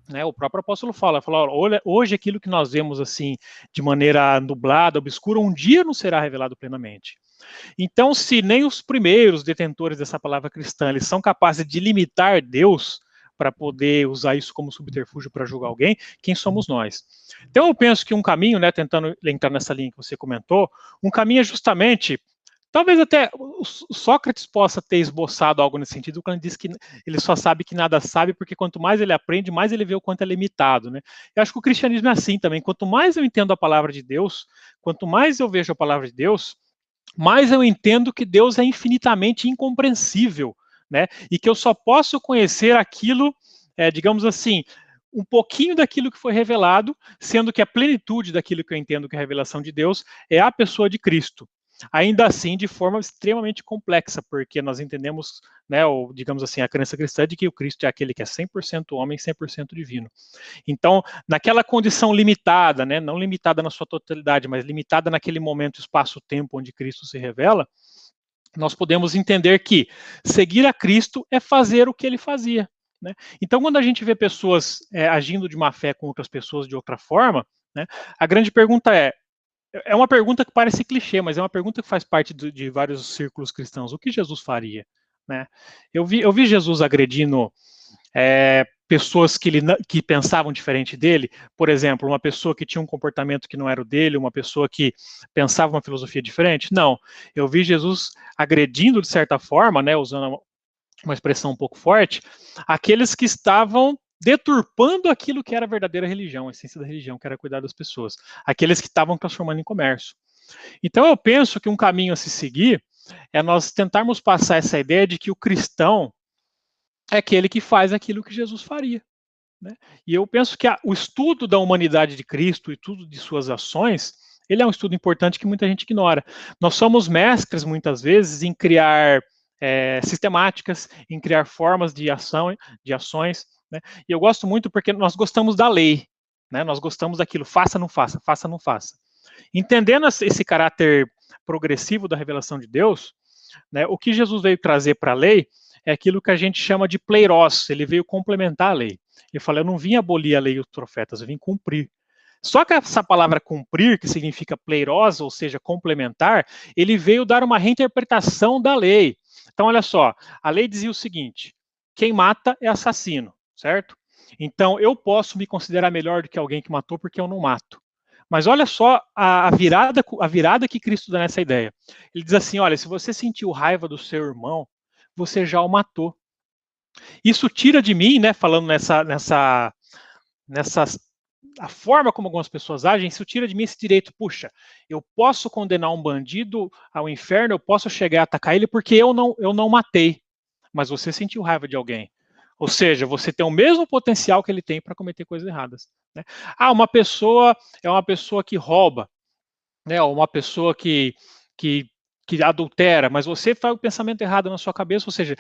Né? O próprio apóstolo fala, olha, hoje aquilo que nós vemos assim, de maneira nublada, obscura, um dia não será revelado plenamente. Então, se nem os primeiros detentores dessa palavra cristã, eles são capazes de limitar Deus para poder usar isso como subterfúgio para julgar alguém, quem somos nós? Então, eu penso que um caminho, né, tentando entrar nessa linha que você comentou, um caminho é justamente, talvez até o Sócrates possa ter esboçado algo nesse sentido, quando ele diz que ele só sabe que nada sabe, porque quanto mais ele aprende, mais ele vê o quanto é limitado, né? Eu acho que o cristianismo é assim também, quanto mais eu entendo a palavra de Deus, quanto mais eu vejo a palavra de Deus, mais eu entendo que Deus é infinitamente incompreensível, né? E que eu só posso conhecer aquilo, digamos assim, um pouquinho daquilo que foi revelado, sendo que a plenitude daquilo que eu entendo que é a revelação de Deus é a pessoa de Cristo. Ainda assim, de forma extremamente complexa, porque nós entendemos, né, ou digamos assim, a crença cristã de que o Cristo é aquele que é 100% homem, 100% divino. Então, naquela condição limitada, né, não limitada na sua totalidade, mas limitada naquele momento, espaço-tempo onde Cristo se revela, nós podemos entender que seguir a Cristo é fazer o que ele fazia. Né? Então, quando a gente vê pessoas agindo de má fé com outras pessoas de outra forma, né, a grande pergunta é uma pergunta que parece clichê, mas é uma pergunta que faz parte de vários círculos cristãos. O que Jesus faria? Né? Eu vi Jesus agredindo pessoas que pensavam diferente dele. Por exemplo, uma pessoa que tinha um comportamento que não era o dele, uma pessoa que pensava uma filosofia diferente. Não, eu vi Jesus agredindo, de certa forma, né, usando uma expressão um pouco forte, aqueles que estavam deturpando aquilo que era a verdadeira religião, a essência da religião, que era cuidar das pessoas, aqueles que estavam transformando em comércio. Então eu penso que um caminho a se seguir é nós tentarmos passar essa ideia de que o cristão é aquele que faz aquilo que Jesus faria. Né? E eu penso que o estudo da humanidade de Cristo e tudo de suas ações, ele é um estudo importante que muita gente ignora. Nós somos mestres, muitas vezes, em criar sistemáticas, em criar formas de ações, né? E eu gosto muito porque nós gostamos da lei, né? Nós gostamos daquilo, faça, não faça, faça, não faça. Entendendo esse caráter progressivo da revelação de Deus, né, o que Jesus veio trazer para a lei é aquilo que a gente chama de pleiros, ele veio complementar a lei. Ele fala, eu não vim abolir a lei e os profetas, eu vim cumprir. Só que essa palavra cumprir, que significa pleiros, ou seja, complementar, ele veio dar uma reinterpretação da lei. Então, olha só, a lei dizia o seguinte, quem mata é assassino, certo? Então, eu posso me considerar melhor do que alguém que matou porque eu não mato. Mas olha só a virada que Cristo dá nessa ideia. Ele diz assim, olha, se você sentiu raiva do seu irmão, você já o matou. Isso tira de mim, né, falando a forma como algumas pessoas agem, isso tira de mim esse direito, puxa, eu posso condenar um bandido ao inferno, eu posso chegar a atacar ele porque eu não matei, mas você sentiu raiva de alguém. Ou seja, você tem o mesmo potencial que ele tem para cometer coisas erradas, né? Ah, uma pessoa é uma pessoa que rouba, né? Ou uma pessoa que adultera, mas você faz o pensamento errado na sua cabeça. Ou seja,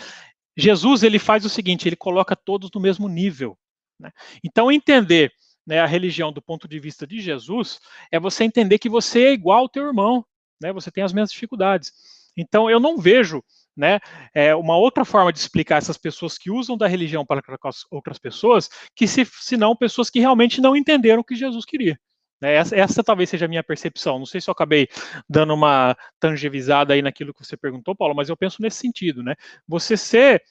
Jesus, ele faz o seguinte, ele coloca todos no mesmo nível, né? Então, entender, né, a religião do ponto de vista de Jesus é você entender que você é igual ao teu irmão, né? Você tem as mesmas dificuldades. Então, eu não vejo, né, uma outra forma de explicar essas pessoas que usam da religião para outras pessoas, que se não pessoas que realmente não entenderam o que Jesus queria. Essa talvez seja a minha percepção. Não sei se eu acabei dando uma tangibilizada aí naquilo que você perguntou, Paulo, mas eu penso nesse sentido, né? Você ser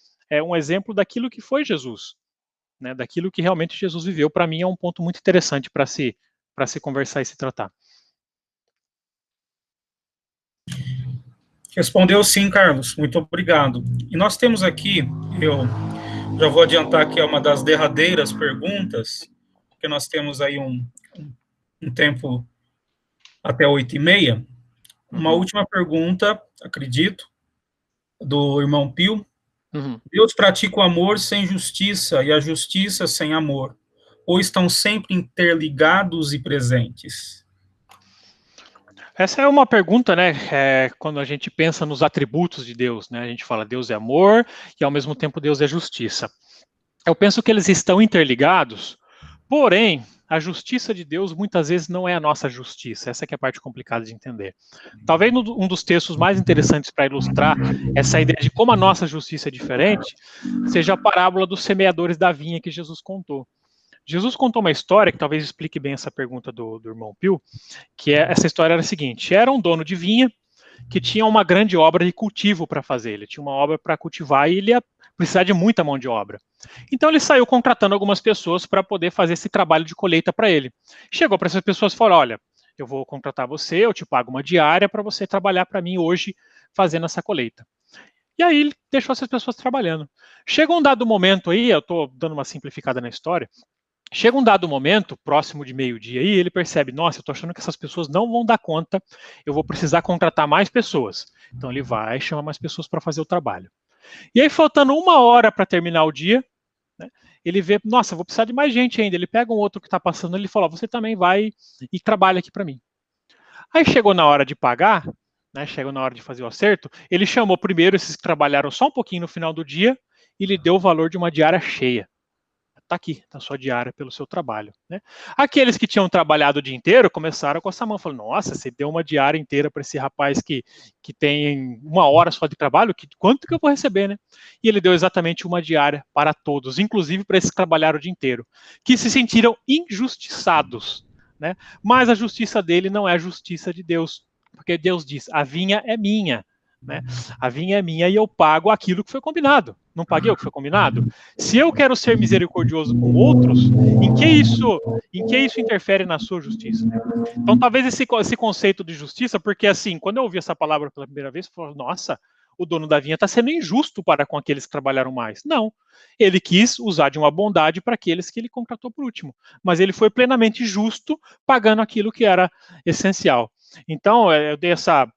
um exemplo daquilo que foi Jesus, né? Daquilo que realmente Jesus viveu, para mim é um ponto muito interessante para se conversar e se tratar. Respondeu sim, Carlos. Muito obrigado. E nós temos aqui, eu já vou adiantar que é uma das derradeiras perguntas, porque nós temos aí um tempo até 8h30. Uma última pergunta, acredito, do irmão Pio. Deus pratica o amor sem justiça e a justiça sem amor, ou estão sempre interligados e presentes? Essa é uma pergunta, né, quando a gente pensa nos atributos de Deus, né, a gente fala Deus é amor e ao mesmo tempo Deus é justiça. Eu penso que eles estão interligados, porém, a justiça de Deus muitas vezes não é a nossa justiça, essa que é a parte complicada de entender. Talvez um dos textos mais interessantes para ilustrar essa ideia de como a nossa justiça é diferente, seja a parábola dos semeadores da vinha que Jesus contou. Jesus contou uma história que talvez explique bem essa pergunta do irmão Pio, que essa história era a seguinte: era um dono de vinha que tinha uma grande obra de cultivo para fazer, ele tinha uma obra para cultivar e ele ia precisar de muita mão de obra. Então ele saiu contratando algumas pessoas para poder fazer esse trabalho de colheita para ele. Chegou para essas pessoas e falou: olha, eu vou contratar você, eu te pago uma diária para você trabalhar para mim hoje fazendo essa colheita. E aí ele deixou essas pessoas trabalhando. Chega um dado momento aí, eu estou dando uma simplificada na história, chega um dado momento, próximo de meio-dia, e ele percebe, nossa, eu estou achando que essas pessoas não vão dar conta, eu vou precisar contratar mais pessoas. Então ele vai chamar mais pessoas para fazer o trabalho. E aí, faltando 1 hora para terminar o dia, né, ele vê, nossa, vou precisar de mais gente ainda. Ele pega um outro que está passando, ele fala, você também vai e trabalha aqui para mim. Aí chegou na hora de pagar, né, chegou na hora de fazer o acerto, ele chamou primeiro esses que trabalharam só um pouquinho no final do dia e lhe deu o valor de uma diária cheia. Está aqui, a sua diária pelo seu trabalho, né? Aqueles que tinham trabalhado o dia inteiro começaram com essa mão, falando, nossa, você deu uma diária inteira para esse rapaz que tem 1 hora só de trabalho, quanto que eu vou receber, né? E ele deu exatamente uma diária para todos, inclusive para esses que trabalharam o dia inteiro, que se sentiram injustiçados, né? Mas a justiça dele não é a justiça de Deus, porque Deus diz, a vinha é minha, né? A vinha é minha e eu pago aquilo que foi combinado. Não paguei o que foi combinado? Se eu quero ser misericordioso com outros, em que isso interfere na sua justiça? Então, talvez esse conceito de justiça, porque assim, quando eu ouvi essa palavra pela primeira vez, eu falei, nossa, o dono da vinha está sendo injusto para com aqueles que trabalharam mais. Não. Ele quis usar de uma bondade para aqueles que ele contratou por último. Mas ele foi plenamente justo, pagando aquilo que era essencial. Então, eu dei essa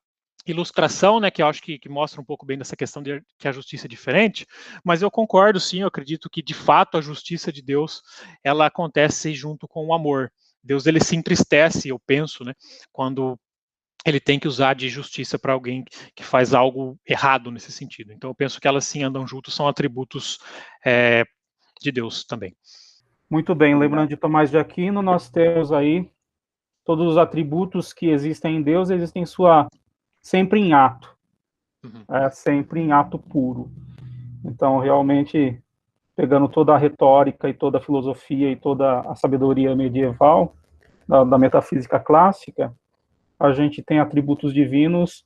ilustração, né, que eu acho que mostra um pouco bem dessa questão de que a justiça é diferente, mas eu concordo sim, eu acredito que de fato a justiça de Deus, ela acontece junto com o amor. Deus, ele se entristece, eu penso, né, quando ele tem que usar de justiça para alguém que faz algo errado nesse sentido. Então eu penso que elas sim andam juntos, são atributos de Deus também. Muito bem, lembrando de Tomás de Aquino, nós temos aí todos os atributos que existem em Deus, existem em sua sempre em ato, sempre em ato puro. Então, realmente, pegando toda a retórica e toda a filosofia e toda a sabedoria medieval da metafísica clássica, a gente tem atributos divinos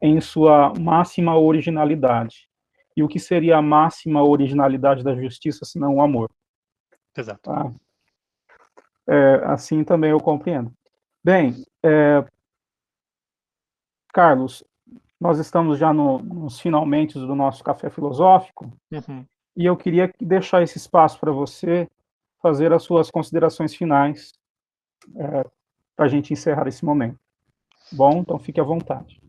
em sua máxima originalidade. E o que seria a máxima originalidade da justiça, senão o amor? Exato. Tá? Assim também eu compreendo. Bem, Carlos, nós estamos já nos finalmente do nosso café filosófico, e eu queria deixar esse espaço para você fazer as suas considerações finais para a gente encerrar esse momento. Bom, então fique à vontade.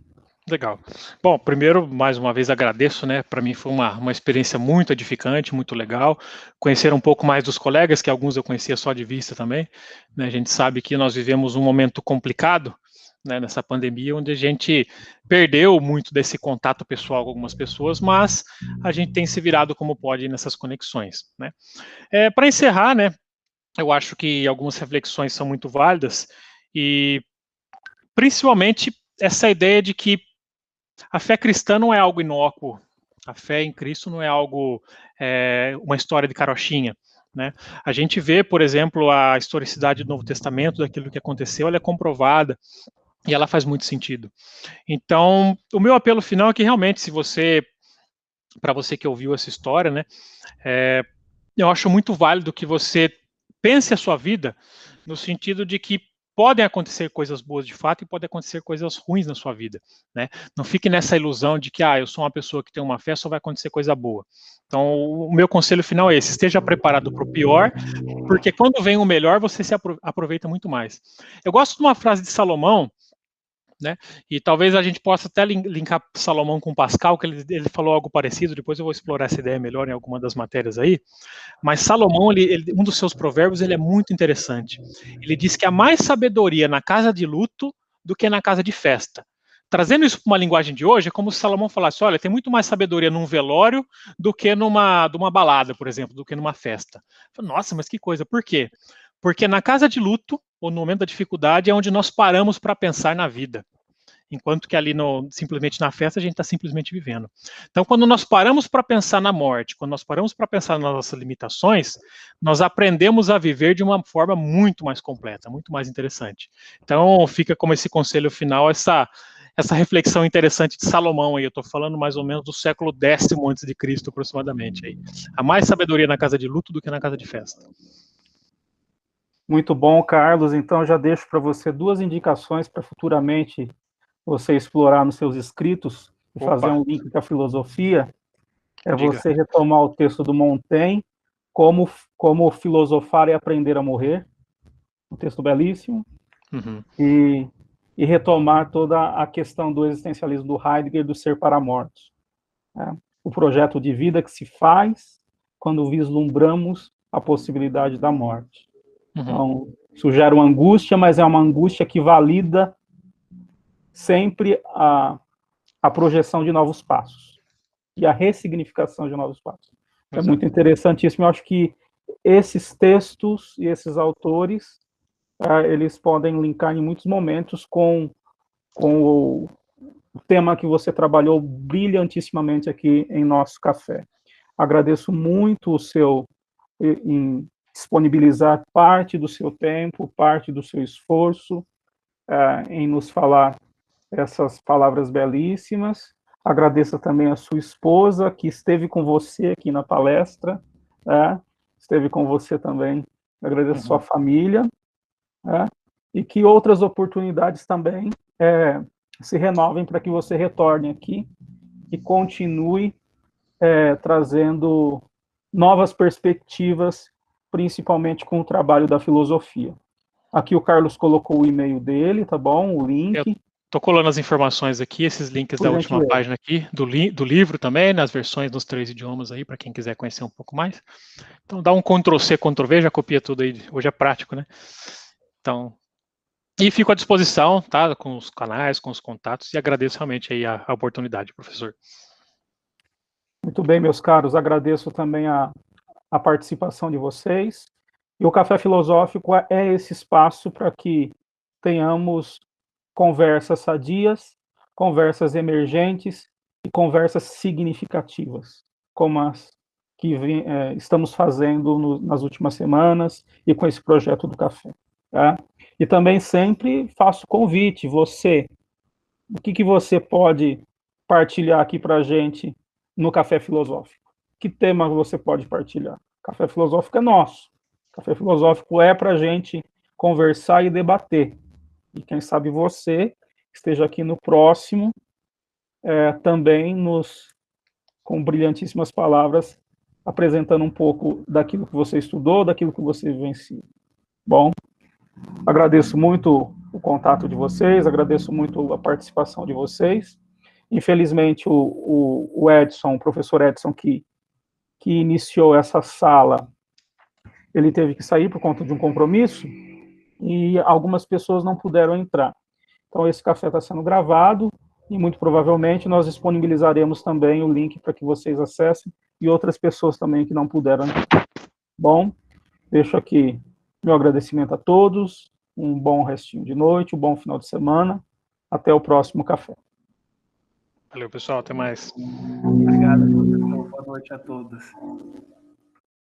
Legal. Bom, primeiro, mais uma vez, agradeço, né? Para mim foi uma experiência muito edificante, muito legal. Conhecer um pouco mais dos colegas, que alguns eu conhecia só de vista também. Né? A gente sabe que nós vivemos um momento complicado, né, nessa pandemia, onde a gente perdeu muito desse contato pessoal com algumas pessoas, mas a gente tem se virado como pode nessas conexões. Né? Para encerrar, né? Eu acho que algumas reflexões são muito válidas e, principalmente, essa ideia de que a fé cristã não é algo inócuo, a fé em Cristo não é algo, uma história de carochinha, né? A gente vê, por exemplo, a historicidade do Novo Testamento, daquilo que aconteceu, ela é comprovada e ela faz muito sentido. Então, o meu apelo final é que realmente, para você que ouviu essa história, né, eu acho muito válido que você pense a sua vida no sentido de que podem acontecer coisas boas de fato e podem acontecer coisas ruins na sua vida, né? Não fique nessa ilusão de que, eu sou uma pessoa que tem uma fé, só vai acontecer coisa boa. Então, o meu conselho final é esse: esteja preparado para o pior, porque quando vem o melhor, você se aproveita muito mais. Eu gosto de uma frase de Salomão, né? E talvez a gente possa até linkar Salomão com Pascal, que ele falou algo parecido. Depois eu vou explorar essa ideia melhor em alguma das matérias aí. Mas Salomão, um dos seus provérbios, ele é muito interessante. Ele diz que há mais sabedoria na casa de luto do que na casa de festa. Trazendo isso para uma linguagem de hoje, é como se Salomão falasse: olha, tem muito mais sabedoria num velório do que numa balada, por exemplo, do que numa festa. Nossa, mas que coisa, por quê? Porque na casa de luto, ou no momento da dificuldade, é onde nós paramos para pensar na vida. Enquanto que ali simplesmente na festa a gente está simplesmente vivendo. Então, quando nós paramos para pensar na morte, quando nós paramos para pensar nas nossas limitações, nós aprendemos a viver de uma forma muito mais completa, muito mais interessante. Então, fica como esse conselho final, essa reflexão interessante de Salomão aí. Eu estou falando mais ou menos do século X a.C., aproximadamente. Aí. Há mais sabedoria na casa de luto do que na casa de festa. Muito bom, Carlos. Então, já deixo para você 2 indicações para futuramente você explorar nos seus escritos e fazer um link com a filosofia. Diga. Você retomar o texto do Montaigne, como filosofar e aprender a morrer, um texto belíssimo, e retomar toda a questão do existencialismo do Heidegger, do ser para mortos. O projeto de vida que se faz quando vislumbramos a possibilidade da morte. Então, isso gera uma angústia, mas é uma angústia que valida sempre a projeção de novos passos e a ressignificação de novos passos. É muito interessantíssimo. Eu acho que esses textos e esses autores, eles podem linkar em muitos momentos com o tema que você trabalhou brilhantissimamente aqui em nosso café. Agradeço muito o seu em disponibilizar parte do seu tempo, parte do seu esforço em nos falar essas palavras belíssimas. Agradeço também a sua esposa, que esteve com você aqui na palestra, esteve com você também. Agradeço a sua família, e que outras oportunidades também se renovem para que você retorne aqui e continue trazendo novas perspectivas, principalmente com o trabalho da filosofia. Aqui o Carlos colocou o e-mail dele, tá bom? O link. Estou colando as informações aqui, esses links da última página aqui, do livro também, nas versões nos 3 idiomas aí, para quem quiser conhecer um pouco mais. Então, dá um Ctrl+C, Ctrl+V, já copia tudo aí, hoje é prático, né? Então, e fico à disposição, tá, com os canais, com os contatos, e agradeço realmente aí a oportunidade, professor. Muito bem, meus caros, agradeço também a participação de vocês, e o Café Filosófico é esse espaço para que tenhamos conversas sadias, conversas emergentes e conversas significativas, como as que estamos fazendo nas últimas semanas e com esse projeto do café. Tá? E também sempre faço convite, você, o que você pode partilhar aqui para a gente no Café Filosófico? Que tema você pode partilhar? Café Filosófico é nosso. Café Filosófico é para a gente conversar e debater. E quem sabe você esteja aqui no próximo, também com brilhantíssimas palavras, apresentando um pouco daquilo que você estudou, daquilo que você vivencia. Bom, agradeço muito o contato de vocês, agradeço muito a participação de vocês, Infelizmente, o Edson, o professor Edson, que iniciou essa sala, ele teve que sair por conta de um compromisso, e algumas pessoas não puderam entrar. Então, esse café está sendo gravado, e muito provavelmente nós disponibilizaremos também o link para que vocês acessem, e outras pessoas também que não puderam entrar. Bom, deixo aqui meu agradecimento a todos, um bom restinho de noite, um bom final de semana, até o próximo café. Valeu, pessoal, até mais. Obrigado, professor. Boa noite a todos.